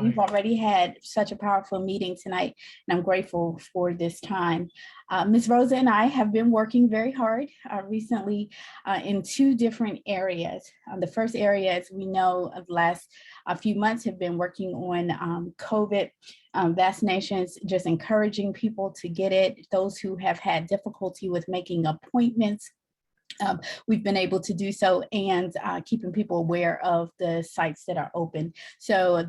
We've already had such a powerful meeting tonight, and I'm grateful for this time. Ms. Rosa and I have been working very hard recently in two different areas. The first area, as we know, of the last few months have been working on COVID vaccinations, just encouraging people to get it. Those who have had difficulty with making appointments, we've been able to do so, and keeping people aware of the sites that are open. So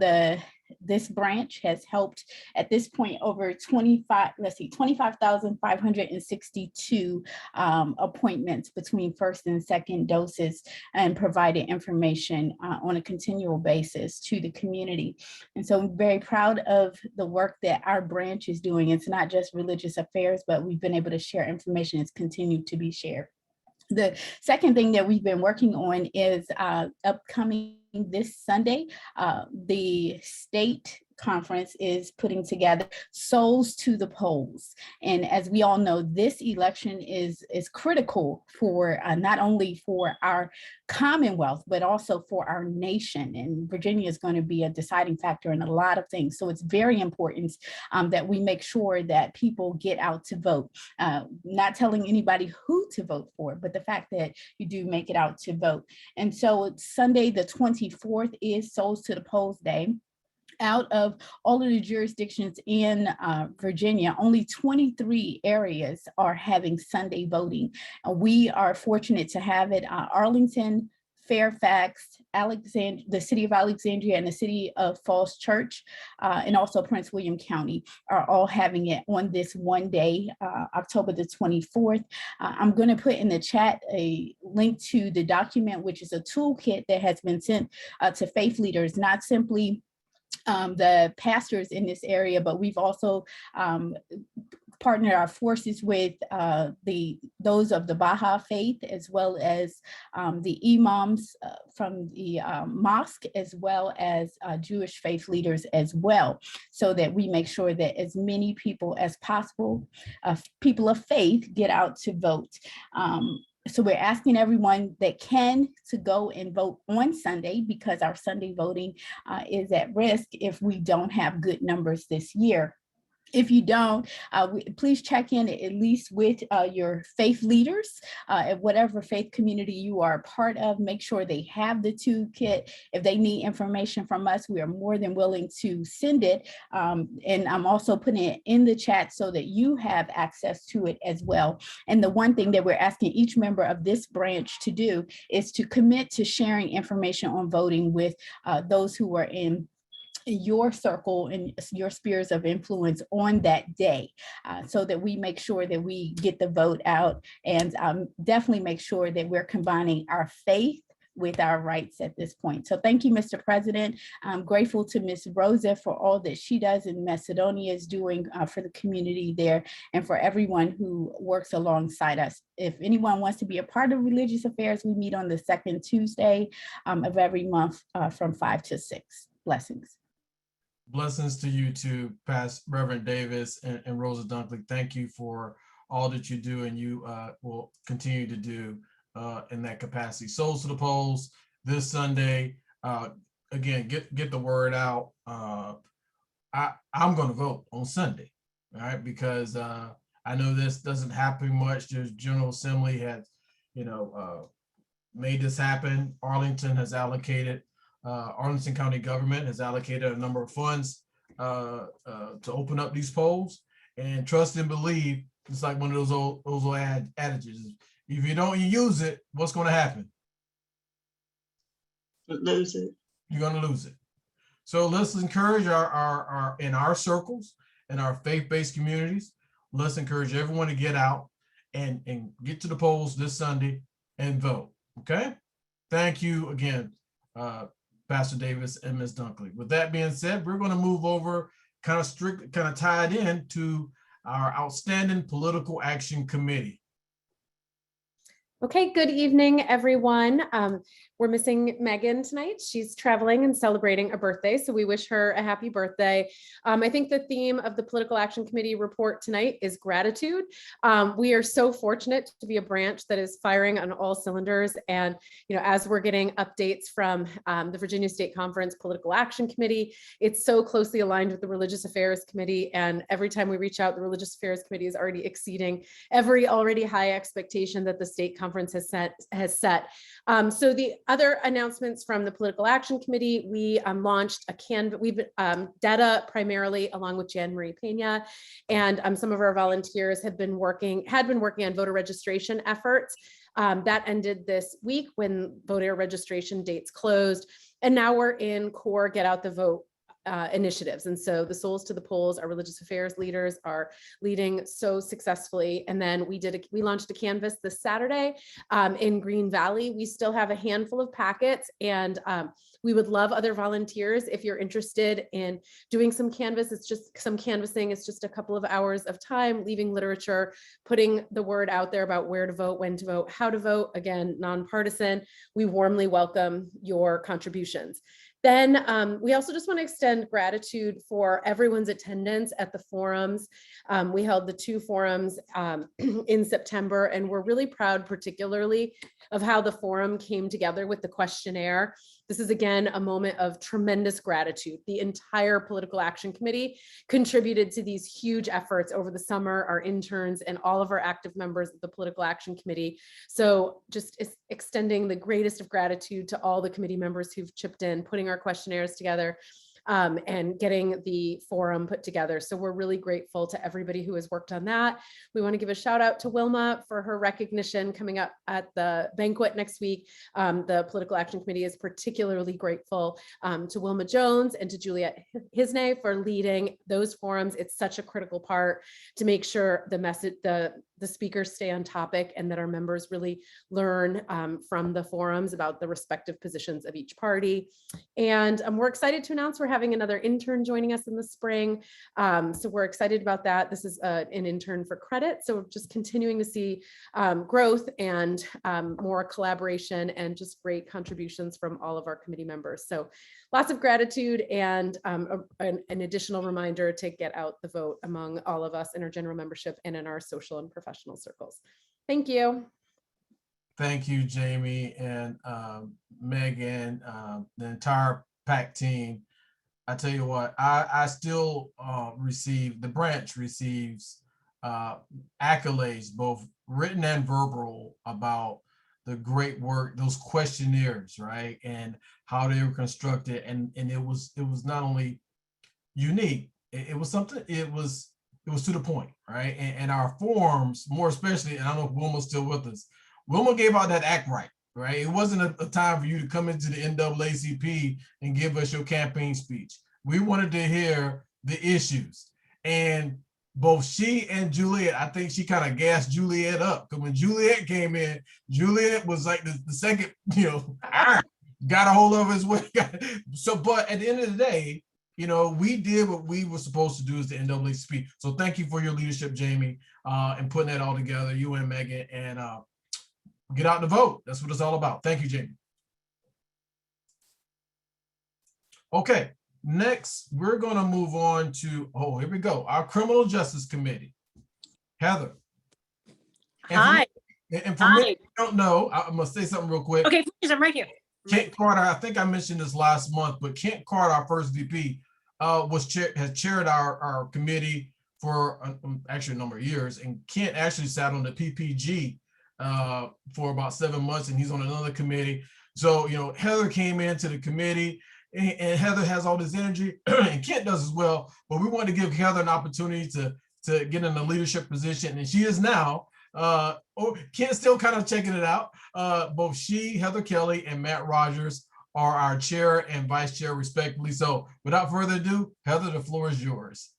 this branch has helped at this point over 25,562 appointments between first and second doses, and provided information on a continual basis to the community. And so I'm very proud of the work that our branch is doing. It's not just religious affairs, but we've been able to share information that's continued to be shared. The second thing that we've been working on is upcoming this Sunday. The state conference is putting together Souls to the Polls. And as we all know, this election is critical for not only for our Commonwealth, but also for our nation. And Virginia is going to be a deciding factor in a lot of things. So it's very important that we make sure that people get out to vote. Not telling anybody who to vote for, but the fact that you do make it out to vote. And so Sunday, the 24th is Souls to the Polls Day. Out of all of the jurisdictions in Virginia, only 23 areas are having Sunday voting. We are fortunate to have it. Arlington, Fairfax, the city of Alexandria, and the city of Falls Church, and also Prince William County are all having it on this one day, October the 24th. I'm going to put in the chat a link to the document, which is a toolkit that has been sent to faith leaders, not simply the pastors in this area, but we've also partnered our forces with those of the Baha'i faith, as well as the imams from the mosque, as well as Jewish faith leaders as well, so that we make sure that as many people as possible, people of faith, get out to vote. So we're asking everyone that can to go and vote on Sunday, because our Sunday voting is at risk if we don't have good numbers this year. If you don't, please check in at least with your faith leaders at whatever faith community you are a part of. Make sure they have the toolkit. If they need information from us, we are more than willing to send it. And I'm also putting it in the chat so that you have access to it as well. And the one thing that we're asking each member of this branch to do is to commit to sharing information on voting with those who are in your circle and your spheres of influence on that day, so that we make sure that we get the vote out, and definitely make sure that we're combining our faith with our rights at this point. So thank you, Mr. President. I'm grateful to Ms. Rosa for all that she does and Macedonia is doing for the community there, and for everyone who works alongside us. If anyone wants to be a part of religious affairs, we meet on the second Tuesday of every month from 5 to 6. Blessings. Blessings to you too, Pastor Reverend Davis and Rosa Dunkley. Thank you for all that you do, and you will continue to do in that capacity. Souls to the Polls this Sunday. Again, get the word out. I'm going to vote on Sunday, all right? Because I know this doesn't happen much. There's General Assembly has, made this happen. Arlington has allocated. Arlington County government has allocated a number of funds to open up these polls, and trust and believe. It's like one of those old adages. If you don't use it, what's going to happen? Lose it. You're going to lose it. So let's encourage our in our circles and our faith-based communities. Let's encourage everyone to get out and get to the polls this Sunday and vote. Okay. Thank you again, Pastor Davis and Ms. Dunkley. With that being said, we're going to move over kind of tied in to our Outstanding Political Action Committee. Okay, good evening, everyone. we're missing Megan tonight. She's traveling and celebrating a birthday, so we wish her a happy birthday. I think the theme of the Political Action Committee report tonight is gratitude. We are so fortunate to be a branch that is firing on all cylinders. And, as we're getting updates from the Virginia State Conference Political Action Committee, it's so closely aligned with the Religious Affairs Committee. And every time we reach out, the Religious Affairs Committee is already exceeding every already high expectation that the state conference has set. So the other announcements from the Political Action Committee, we launched a Canvas, data primarily along with Jan Marie Pena, and some of our volunteers had been working on voter registration efforts. That ended this week when voter registration dates closed. And now we're in core Get Out the Vote initiatives. And so the Souls to the Polls, our religious affairs leaders are leading so successfully. And then we launched a canvas this Saturday in Green Valley. We still have a handful of packets, and we would love other volunteers if you're interested in doing some canvas. It's just some canvassing. It's just a couple of hours of time, leaving literature, putting the word out there about where to vote, when to vote, how to vote. Again, nonpartisan. We warmly welcome your contributions. Then we also just want to extend gratitude for everyone's attendance at the forums. We held the 2 forums in September, and we're really proud particularly of how the forum came together with the questionnaire. This is, again, a moment of tremendous gratitude. The entire Political Action Committee contributed to these huge efforts over the summer, our interns and all of our active members of the Political Action Committee. So just extending the greatest of gratitude to all the committee members who've chipped in, putting our questionnaires together, and getting the forum put together. So we're really grateful to everybody who has worked on that. We want to give a shout out to Wilma for her recognition coming up at the banquet next week. The Political Action Committee is particularly grateful to Wilma Jones and to Juliet Hisney for leading those forums. It's such a critical part to make sure the message, the speakers stay on topic, and that our members really learn from the forums about the respective positions of each party. And we're excited to announce we're having another intern joining us in the spring. So we're excited about that. This is an intern for credit. So we're just continuing to see growth and more collaboration and just great contributions from all of our committee members. So lots of gratitude, and an additional reminder to get out the vote among all of us in our general membership and in our social and professional circles. Thank you. Thank you, Jamie and Megan, the entire PAC team. I tell you what, I still the branch receives accolades, both written and verbal, about the great work, those questionnaires, right? And how they were constructed. And it was not only unique, it was something, it was to the point, right? And our forms, more especially, and I don't know if Wilma's still with us, Wilma gave out that act right? It wasn't a time for you to come into the NAACP and give us your campaign speech. We wanted to hear the issues. And both she and Juliet, I think she kind of gassed Juliet up, because when Juliet came in, Juliet was like the second, got a hold of his way. So, but at the end of the day, we did what we were supposed to do as the NAACP. So thank you for your leadership, Jamie, and putting that all together, you and Megan, and get out the vote. That's what it's all about. Thank you, Jamie. Okay, next, we're going to move on to, here we go, our Criminal Justice Committee. Heather. Hi. And for me, who don't know, I'm going to say something real quick. Okay, please, I'm right here. Kent Carter, I think I mentioned this last month, but Kent Carter, our first VP, has chaired our committee for actually a number of years. And Kent actually sat on the PPG for about 7 months, and he's on another committee. So, Heather came into the committee, and Heather has all this energy, and Kent does as well. But we want to give Heather an opportunity to get in a leadership position, and she is now. Kent's still kind of checking it out. Both she, Heather Kelly, and Matt Rogers are our chair and vice chair, respectively. So without further ado, Heather, the floor is yours.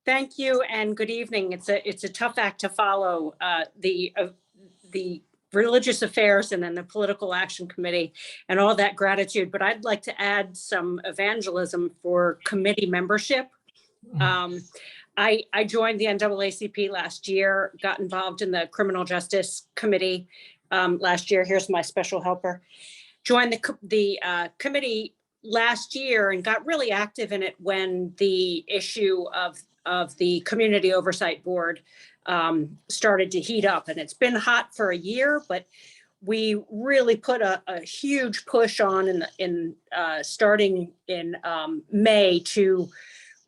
Thank you and good evening. It's a tough act to follow, the Religious Affairs and then the Political Action Committee and all that gratitude. But I'd like to add some evangelism for committee membership. I joined the NAACP last year, got involved in the Criminal Justice Committee, last year. Here's my special helper. Joined the committee last year and got really active in it when the issue of the Community Oversight Board started to heat up. And it's been hot for a year, but we really put a huge push on starting in May to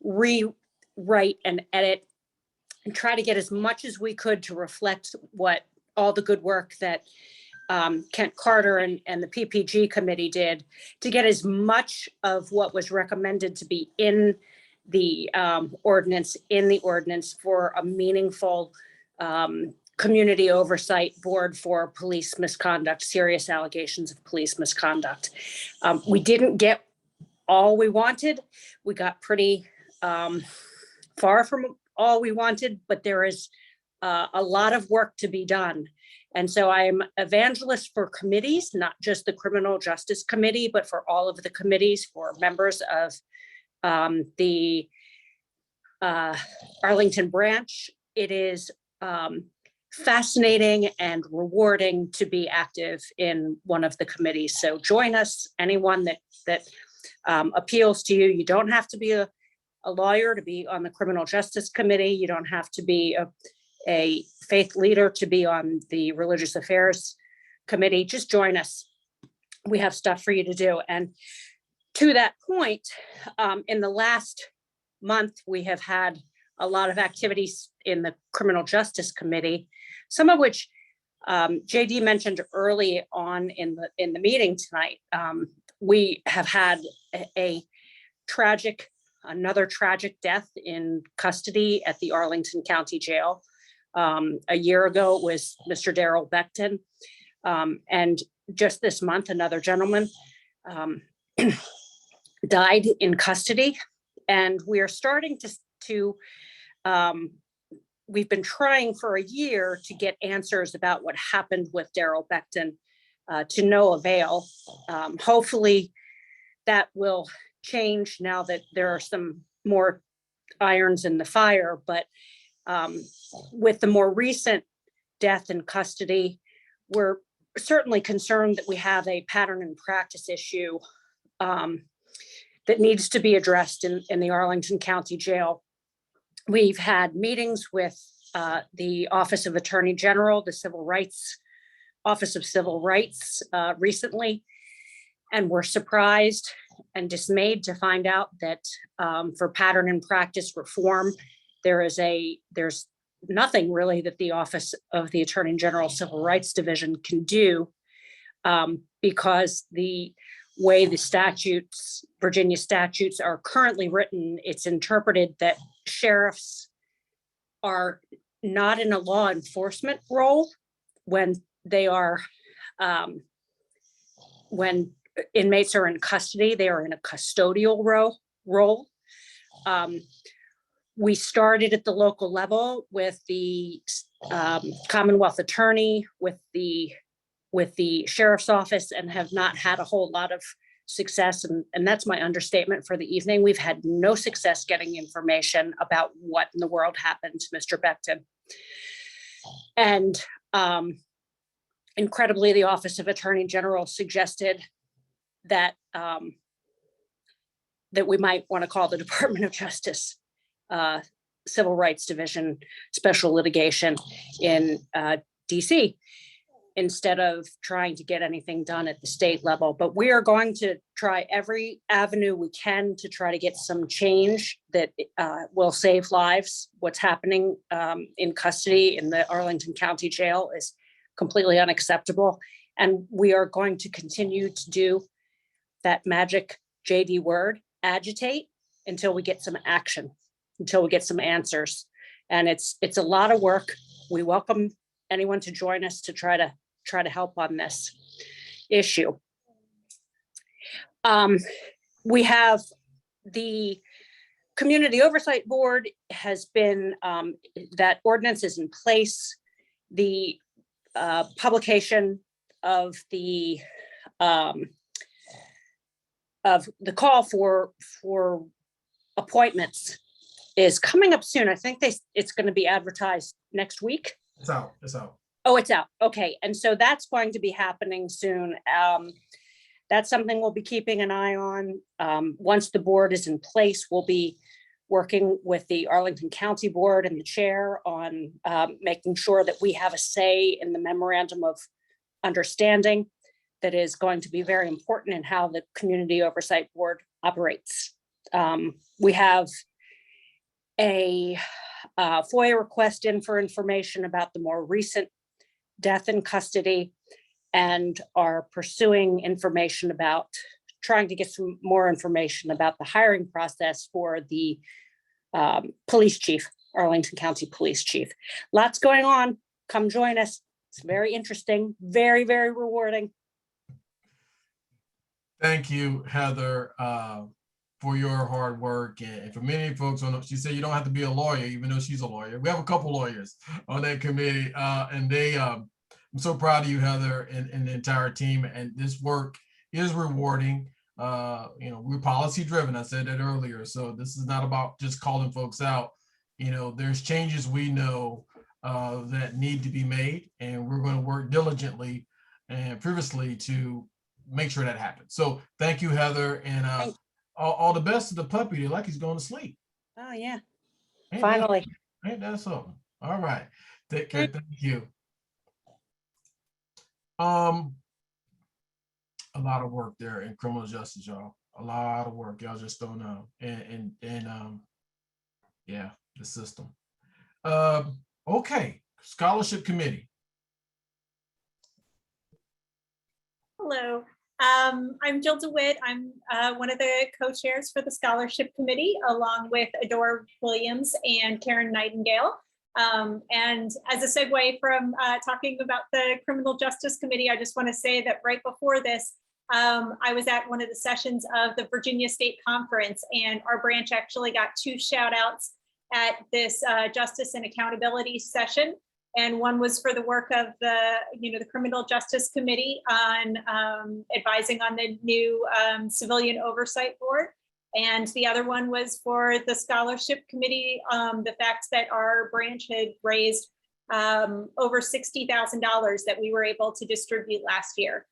rewrite and edit and try to get as much as we could to reflect what all the good work that Kent Carter and the PPG committee did to get as much of what was recommended to be in the ordinance for a meaningful community oversight board for police misconduct, serious allegations of police misconduct. We didn't get all we wanted. We got pretty far from all we wanted, but there is a lot of work to be done. And so I'm evangelist for committees, not just the Criminal Justice Committee, but for all of the committees, for members of the Arlington branch. It is fascinating and rewarding to be active in one of the committees. So join us, anyone that appeals to you. You don't have to be a lawyer to be on the Criminal Justice Committee. You don't have to be a faith leader to be on the Religious Affairs Committee. Just join us. We have stuff for you to do. And to that point, in the last month, we have had a lot of activities in the Criminal Justice Committee, some of which JD mentioned early on in the meeting tonight. We have had another tragic death in custody at the Arlington County Jail. A year ago, it was Mr. Daryl Beckton. And just this month, another gentleman died in custody. And we are starting to we've been trying for a year to get answers about what happened with Daryl Beckton to no avail. Hopefully that will change now that there are some more irons in the fire, but with the more recent death in custody, we're certainly concerned that we have a pattern and practice issue that needs to be addressed in the Arlington County Jail. We've had meetings with the Office of Attorney General, the Office of Civil Rights recently, and we're surprised and dismayed to find out that for pattern and practice reform, there's nothing really that the Office of the Attorney General Civil Rights Division can do because the way the Virginia statutes are currently written, it's interpreted that sheriffs are not in a law enforcement role when when inmates are in custody, they are in a custodial role. We started at the local level with the Commonwealth Attorney, with the Sheriff's Office, and have not had a whole lot of success. And that's my understatement for the evening. We've had no success getting information about what in the world happened to Mr. Beckton. And incredibly, the Office of Attorney General suggested that that we might want to call the Department of Justice Civil Rights Division Special Litigation in DC instead of trying to get anything done at the state level. But we are going to try every avenue we can to try to get some change that will save lives. What's happening in custody in the Arlington County Jail is completely unacceptable. And we are going to continue to do that magic JD word, agitate, until we get some action, until we get some answers. And it's a lot of work. We welcome anyone to join us to try to help on this issue. We have the Community Oversight Board has been, that ordinance is in place. The publication of the call for appointments is coming up soon. I think it's going to be advertised next week. It's out. Oh, it's out. Okay. And so that's going to be happening soon. That's something we'll be keeping an eye on. Once the board is in place, we'll be working with the Arlington County Board and the chair on making sure that we have a say in the memorandum of understanding that is going to be very important in how the Community Oversight Board operates. We have a FOIA request in for information about the more recent death in custody and are pursuing information about trying to get some more information about the hiring process for the police chief, Arlington County Police Chief. Lots going on. Come join us. It's very interesting, very, very rewarding. Thank you, Heather, for your hard work. And for many folks on, she said you don't have to be a lawyer, even though she's a lawyer. We have a couple lawyers on that committee, and they, I'm so proud of you, Heather, and the entire team. And this work is rewarding. We're policy driven. I said that earlier. So this is not about just calling folks out. There's changes we know that need to be made, and we're going to work diligently and previously to make sure that happens. So thank you, Heather, and all the best to the puppy. Like he's going to sleep. Oh yeah, Ain't finally. Ain't that something? All right. Take care. Thank you. A lot of work there in criminal justice, y'all. A lot of work. Y'all just don't know. And yeah, the system. Okay. Scholarship Committee. Hello, I'm Jill DeWitt. I'm one of the co-chairs for the Scholarship Committee, along with Adora Williams and Karen Nightingale. And as a segue from talking about the Criminal Justice Committee, I just want to say that right before this, I was at one of the sessions of the Virginia State Conference, and our branch actually got 2 shout outs at this Justice and Accountability session. And one was for the work of the Criminal Justice Committee on advising on the new Civilian Oversight Board. And the other one was for the Scholarship Committee, the fact that our branch had raised over $60,000 that we were able to distribute last year.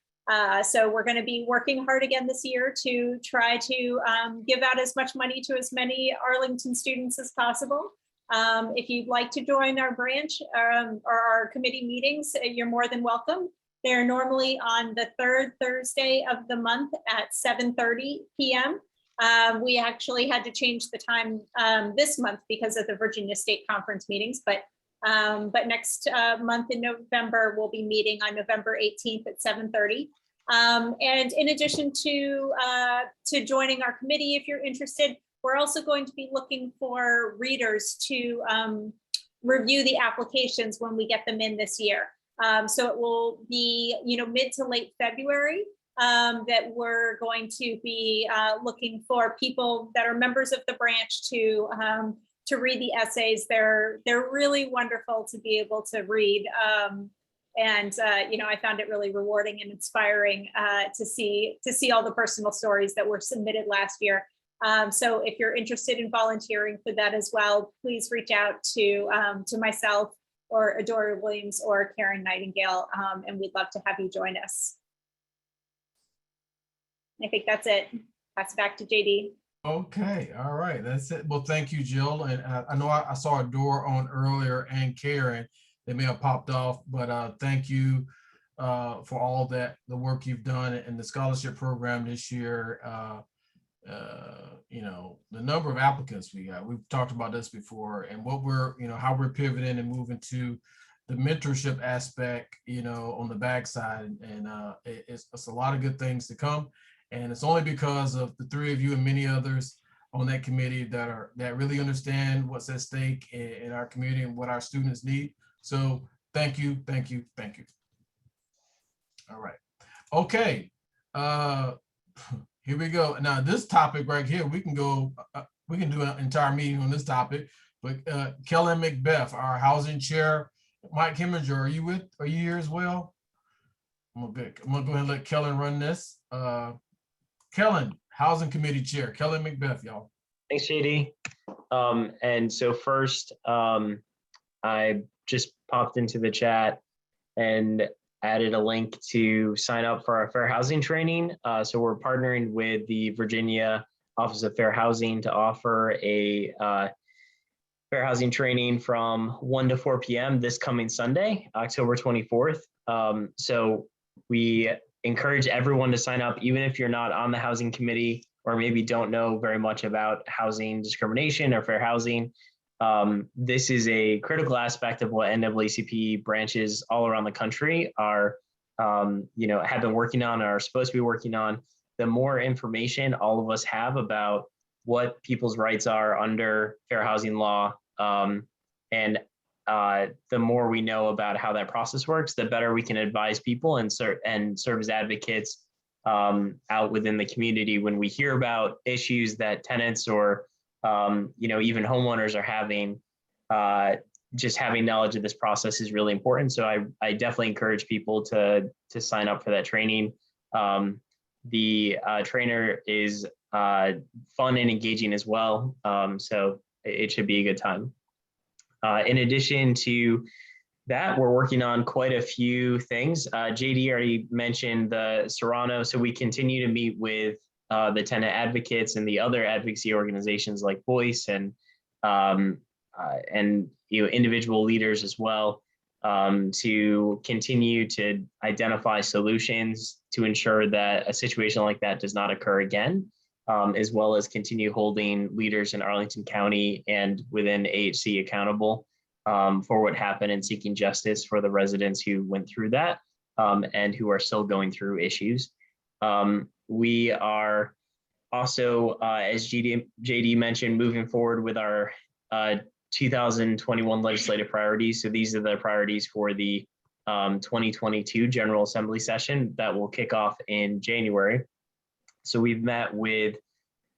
So we're going to be working hard again this year to try to give out as much money to as many Arlington students as possible. If you'd like to join our branch or our committee meetings, you're more than welcome. They're normally on the 3rd Thursday of the month at 7:30 p.m. We actually had to change the time this month because of the Virginia State Conference meetings, but next month in November, we'll be meeting on November 18th at 7:30. And in addition to joining our committee, if you're interested, we're also going to be looking for readers to review the applications when we get them in this year. So it will be, mid to late February that we're going to be looking for people that are members of the branch to read the essays. They're really wonderful to be able to read. I found it really rewarding and inspiring to see all the personal stories that were submitted last year. So if you're interested in volunteering for that as well, please reach out to myself or Adora Williams or Karen Nightingale, and we'd love to have you join us. I think that's it. Pass it back to JD. Okay, all right, that's it. Well, thank you, Jill. And I know I saw Adora on earlier and Karen. They may have popped off, but thank you for all the work you've done in the scholarship program this year. The number of applicants we got, we've talked about this before, and what how we're pivoting and moving to the mentorship aspect, on the backside, and it's a lot of good things to come. And it's only because of the 3 of you and many others on that committee that really understand what's at stake in our community and what our students need. So thank you, thank you, thank you. All right, okay. Here we go. Now this topic right here, we can do an entire meeting on this topic, but Kellen McBeth, our housing chair. Mike Hemminger, are you here as well? I'm gonna go ahead and let Kellen run this. Kellen, housing committee chair, Kellen McBeth, y'all. Thanks, JD. And so first, I just popped into the chat and added a link to sign up for our fair housing training. So we're partnering with the Virginia Office of Fair Housing to offer a fair housing training from 1 to 4 p.m. this coming Sunday, October 24th. So we encourage everyone to sign up, even if you're not on the housing committee or maybe don't know very much about housing discrimination or fair housing. This is a critical aspect of what NAACP branches all around the country are, have been working on or are supposed to be working on. The more information all of us have about what people's rights are under fair housing law, and the more we know about how that process works, the better we can advise people and serve as advocates out within the community when we hear about issues that tenants or even homeowners are having. Just having knowledge of this process is really important. So I definitely encourage people to sign up for that training. The trainer is fun and engaging as well. So it should be a good time. In addition to that, we're working on quite a few things. JD already mentioned the Serrano. So we continue to meet with the tenant advocates and the other advocacy organizations like Voice and individual leaders as well, to continue to identify solutions to ensure that a situation like that does not occur again, as well as continue holding leaders in Arlington County and within AHC accountable for what happened and seeking justice for the residents who went through that and who are still going through issues. We are also, as JD mentioned, moving forward with our 2021 legislative priorities. So these are the priorities for the 2022 General Assembly session that will kick off in January. So we've met with,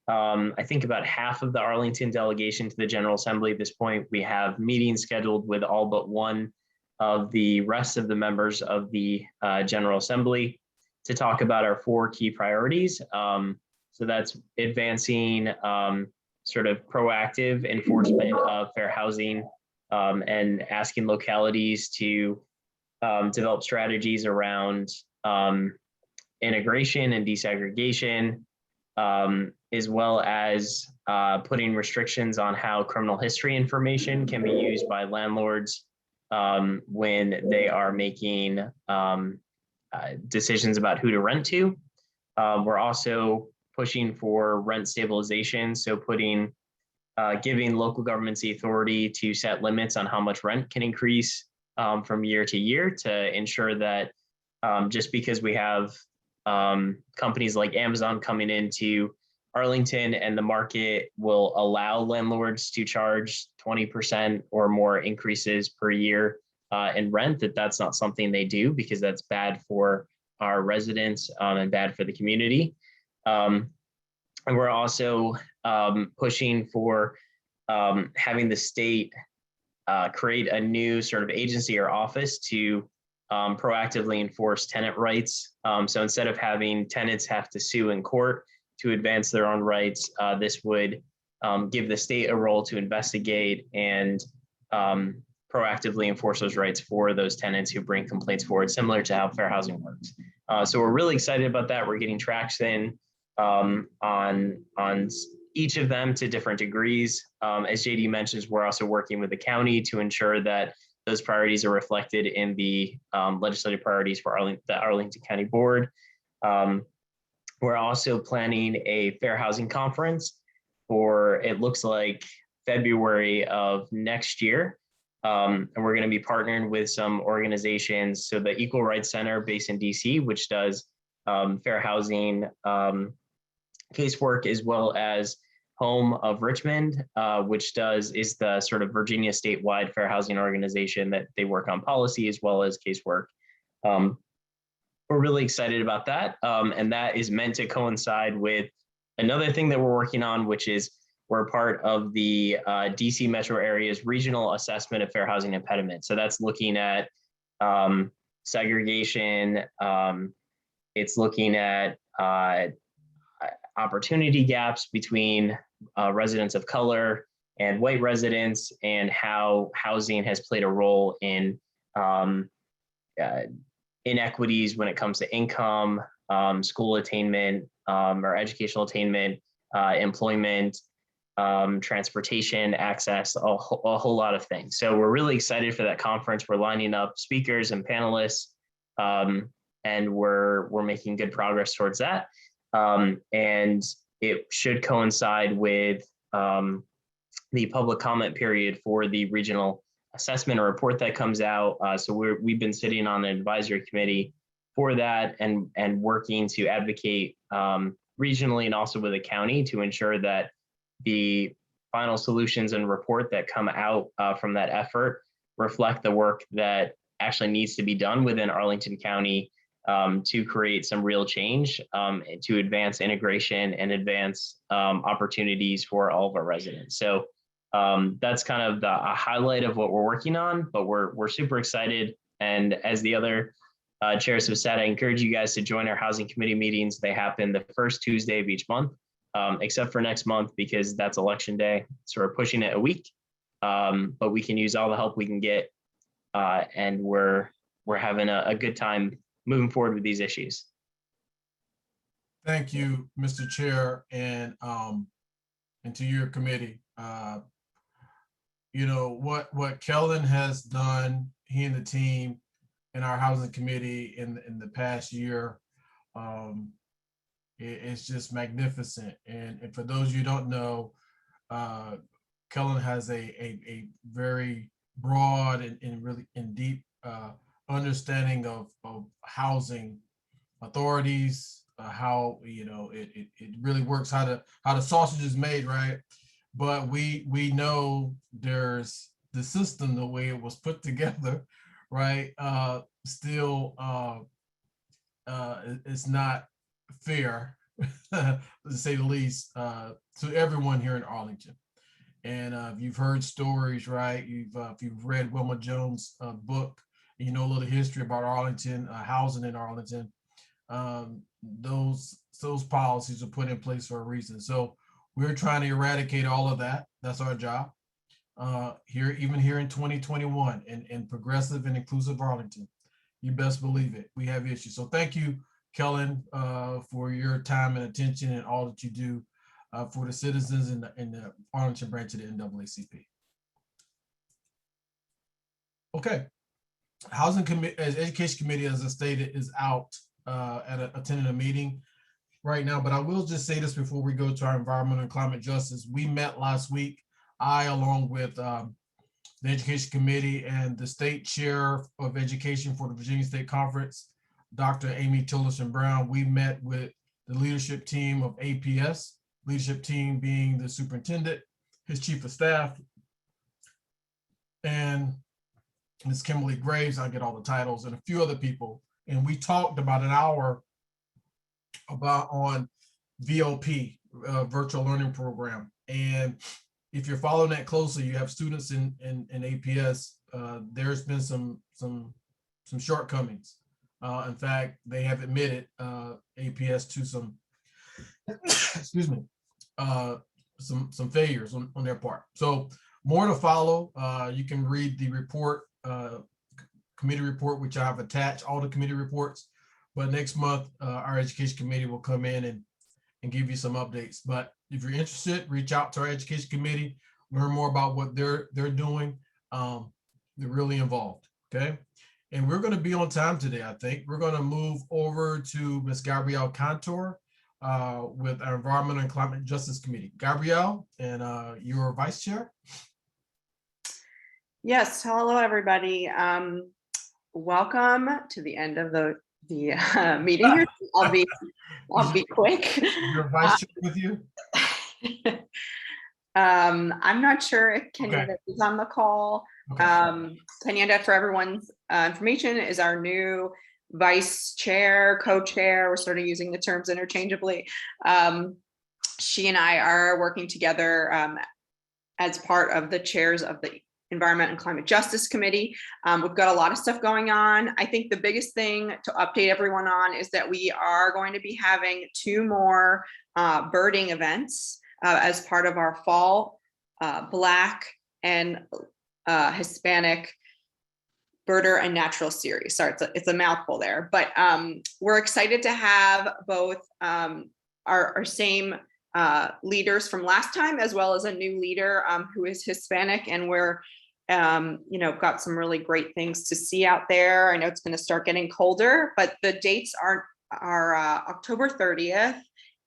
I think, about half of the Arlington delegation to the General Assembly at this point. We have meetings scheduled with all but one of the rest of the members of the General Assembly to talk about our 4 key priorities. So that's advancing sort of proactive enforcement of fair housing and asking localities to develop strategies around integration and desegregation, as well as putting restrictions on how criminal history information can be used by landlords when they are making decisions about who to rent to. We're also pushing for rent stabilization, so giving local governments the authority to set limits on how much rent can increase from year to year, to ensure that just because we have companies like Amazon coming into Arlington and the market will allow landlords to charge 20% or more increases per year in rent, that's not something they do, because that's bad for our residents and bad for the community. And we're also pushing for having the state create a new sort of agency or office to proactively enforce tenant rights. So instead of having tenants have to sue in court to advance their own rights, this would give the state a role to investigate and proactively enforce those rights for those tenants who bring complaints forward, similar to how fair housing works. So we're really excited about that. We're getting traction on each of them to different degrees. As JD mentions, we're also working with the county to ensure that those priorities are reflected in the legislative priorities for the Arlington County Board. We're also planning a fair housing conference for, it looks like, February of next year. And we're going to be partnering with some organizations. So the Equal Rights Center based in DC, which does fair housing casework, as well as Home of Richmond, which is the sort of Virginia statewide fair housing organization that they work on policy as well as casework. We're really excited about that. And that is meant to coincide with another thing that we're working on, which is we're part of the DC metro area's regional assessment of fair housing impediment. So that's looking at segregation. It's looking at opportunity gaps between residents of color and white residents, and how housing has played a role in inequities when it comes to income, school attainment, or educational attainment, employment, transportation access, a whole lot of things. So we're really excited for that conference. We're lining up speakers and panelists, and we're making good progress towards that. And it should coincide with the public comment period for the regional assessment or report that comes out. So we've been sitting on an advisory committee for that and working to advocate regionally and also with the county to ensure that the final solutions and report that come out from that effort reflect the work that actually needs to be done within Arlington County to create some real change, to advance integration and advance opportunities for all of our residents. So that's kind of a highlight of what we're working on, but we're super excited. And as the other chairs have said, I encourage you guys to join our housing committee meetings. They happen the first Tuesday of each month, except for next month because that's election day. So we're pushing it a week, but we can use all the help we can get, and we're having a good time moving forward with these issues. Thank you, Mr. Chair, and to your committee. You know, what Kellen has done, he and the team in our housing committee in the past year, it's just magnificent. And for those you don't know, Kellen has a very broad and really deep understanding of housing authorities, how it really works, how the sausage is made, right? But we know there's the system, the way it was put together, right? Still, it's not fair, to say the least, to everyone here in Arlington. And if you've heard stories, right? If you've read Wilma Jones' book, you know a little history about Arlington, housing in Arlington. Those policies are put in place for a reason. So we're trying to eradicate all of that. That's our job. Even here in 2021, in progressive and inclusive Arlington, you best believe it. We have issues. So thank you, Kellen, for your time and attention and all that you do for the citizens in the Arlington branch of the NAACP. Okay. Housing Committee, Education Committee, as I stated, is out attending a meeting right now, but I will just say this before we go to our environmental and climate justice. We met last week, I, along with the Education Committee and the State Chair of Education for the Virginia State Conference, Dr. Amy Tillerson Brown. We met with the leadership team of APS, leadership team being the superintendent, his chief of staff, and Ms. Kimberly Graves, I get all the titles, and a few other people. And we talked about an hour on VLP, virtual learning program. And if you're following that closely, you have students in APS. There's been some shortcomings. In fact, they have admitted APS to some, excuse me, some failures on their part. So more to follow. You can read the report, committee report, which I've attached, all the committee reports. But next month, our education committee will come in and give you some updates. But if you're interested, reach out to our education committee, learn more about what they're doing. They're really involved, okay? And we're going to be on time today, I think. We're going to move over to Ms. Gabrielle Cantor with our Environmental and Climate Justice Committee. Gabrielle, and your vice chair. Yes, hello, everybody. Welcome to the end of the meeting here. I'll be quick. Your vice chair with you? I'm not sure if Tanja is on the call. Okay. Tanja, for everyone's information, is our new vice chair, co-chair. We're sort of using the terms interchangeably. She and I are working together as part of the chairs of the Environment and Climate Justice Committee. We've got a lot of stuff going on. I think the biggest thing to update everyone on is that we are going to be having 2 more birding events as part of our fall Black and Hispanic Birder and Natural Series. Sorry, it's a mouthful there, but we're excited to have both our same leaders from last time, as well as a new leader who is Hispanic, and we're got some really great things to see out there. I know it's going to start getting colder, but the dates are October 30th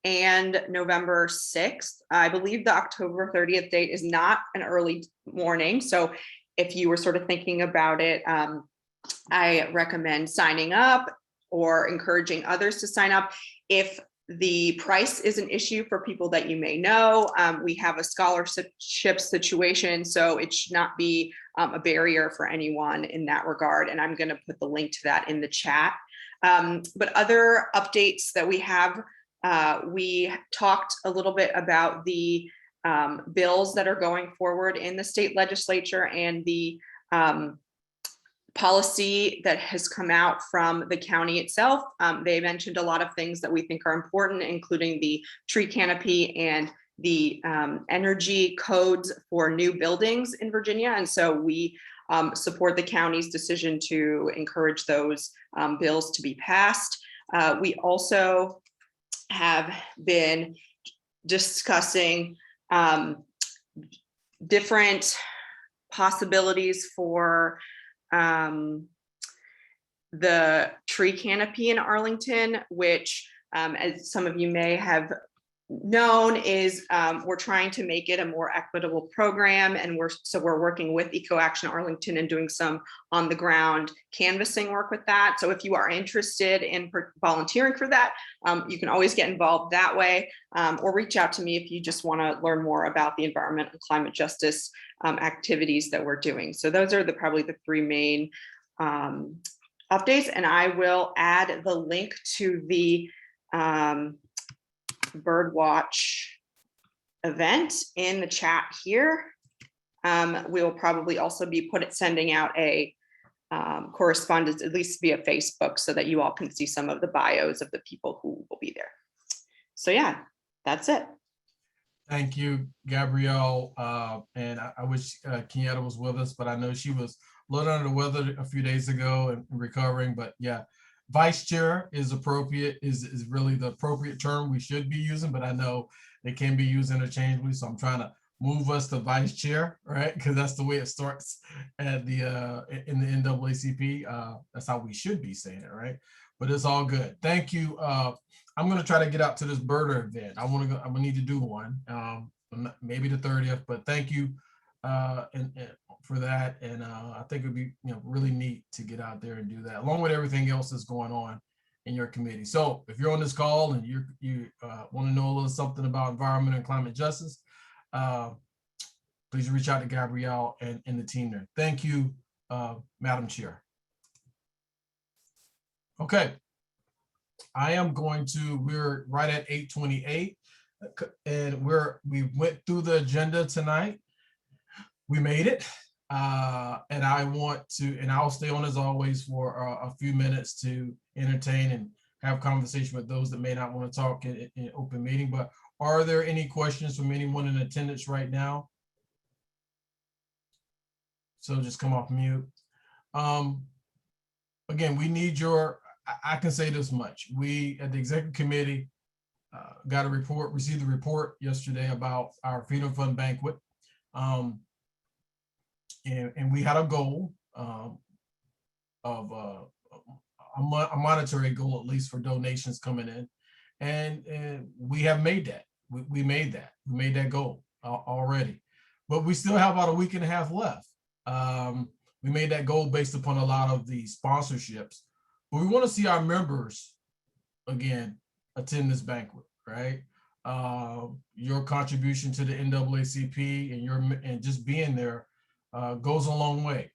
and November 6th. I believe the October 30th date is not an early morning. So if you were sort of thinking about it, I recommend signing up or encouraging others to sign up. If the price is an issue for people that you may know, we have a scholarship situation, so it should not be a barrier for anyone in that regard. And I'm going to put the link to that in the chat. But other updates that we have, we talked a little bit about the bills that are going forward in the state legislature and the policy that has come out from the county itself. They mentioned a lot of things that we think are important, including the tree canopy and the energy codes for new buildings in Virginia. And so we support the county's decision to encourage those bills to be passed. We also have been discussing different possibilities for the tree canopy in Arlington, which, as some of you may have known, is we're trying to make it a more equitable program, and we're working with Eco Action Arlington and doing some on the ground canvassing work with that. So if you are interested in volunteering for that, you can always get involved that way, or reach out to me if you just want to learn more about the environment and climate justice activities that we're doing. So those are probably the three main updates, and I will add the link to the Birdwatch event in the chat here. We will probably also be sending out a correspondence, at least via Facebook, so that you all can see some of the bios of the people who will be there. So yeah, that's it. Thank you, Gabrielle. And I wish Kenyatta was with us, but I know she was a little under the weather a few days ago and recovering. But yeah, vice chair is appropriate, is really the appropriate term we should be using, but I know it can be used interchangeably. So I'm trying to move us to vice chair, right? Because that's the way it starts at the in the NAACP. That's how we should be saying it, right? But it's all good. Thank you. I'm going to try to get out to this birder event. I'm going to need to do one, maybe the 30th, but thank you and for that. And I think it'd be really neat to get out there and do that, along with everything else that's going on in your committee. So if you're on this call and you want to know a little something about environment and climate justice, please reach out to Gabrielle and the team there. Thank you, Madam Chair. Okay. I am going to, we're right at 8:28 and we went through the agenda tonight. We made it. And I want to, and I'll stay on as always for a few minutes to entertain and have conversation with those that may not want to talk in open meeting. But are there any questions from anyone in attendance right now? So just come off mute. Again, we need your, I can say this much. We at the executive committee got a report, received a report yesterday about our Freedom Fund banquet. And we had a goal of a monetary goal, at least for donations coming in. And we have made that. We made that goal already. But we still have about a week and a half left. We made that goal based upon a lot of the sponsorships. But we want to see our members, again, attend this banquet, right? Your contribution to the NAACP and just being there goes a long way.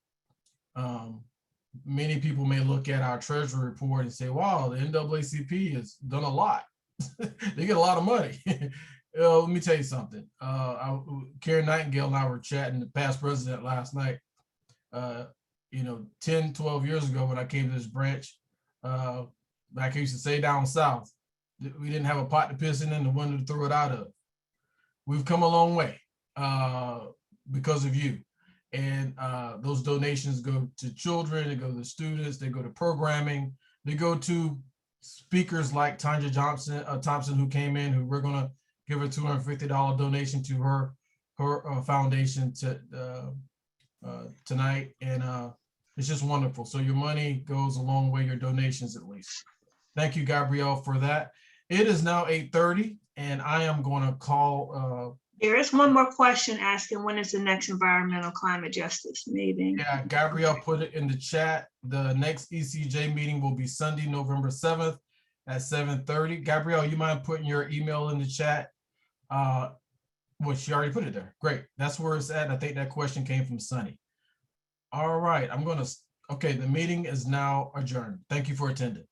Many people may look at our treasury report and say, wow, the NAACP has done a lot. They get a lot of money. Let me tell you something. Karen Nightingale and I were chatting, the past president, last night. 10, 12 years ago when I came to this branch, like I used to say down south, we didn't have a pot to piss in and the window to throw it out of. We've come a long way because of you. And those donations go to children, they go to students, they go to programming, they go to speakers like Tanja Thompson, who came in, who we're gonna give a $250 donation to her foundation tonight. And it's just wonderful. So your money goes a long way, your donations at least. Thank you, Gabrielle, for that. It is now 8:30 and I am going to call. There is one more question asking when is the next environmental climate justice meeting? Yeah, Gabrielle put it in the chat. The next ECJ meeting will be Sunday, November 7th at 7:30. Gabrielle, you mind putting your email in the chat? Well, she already put it there. Great. That's where it's at. I think that question came from Sunny. All right, okay, the meeting is now adjourned. Thank you for attending.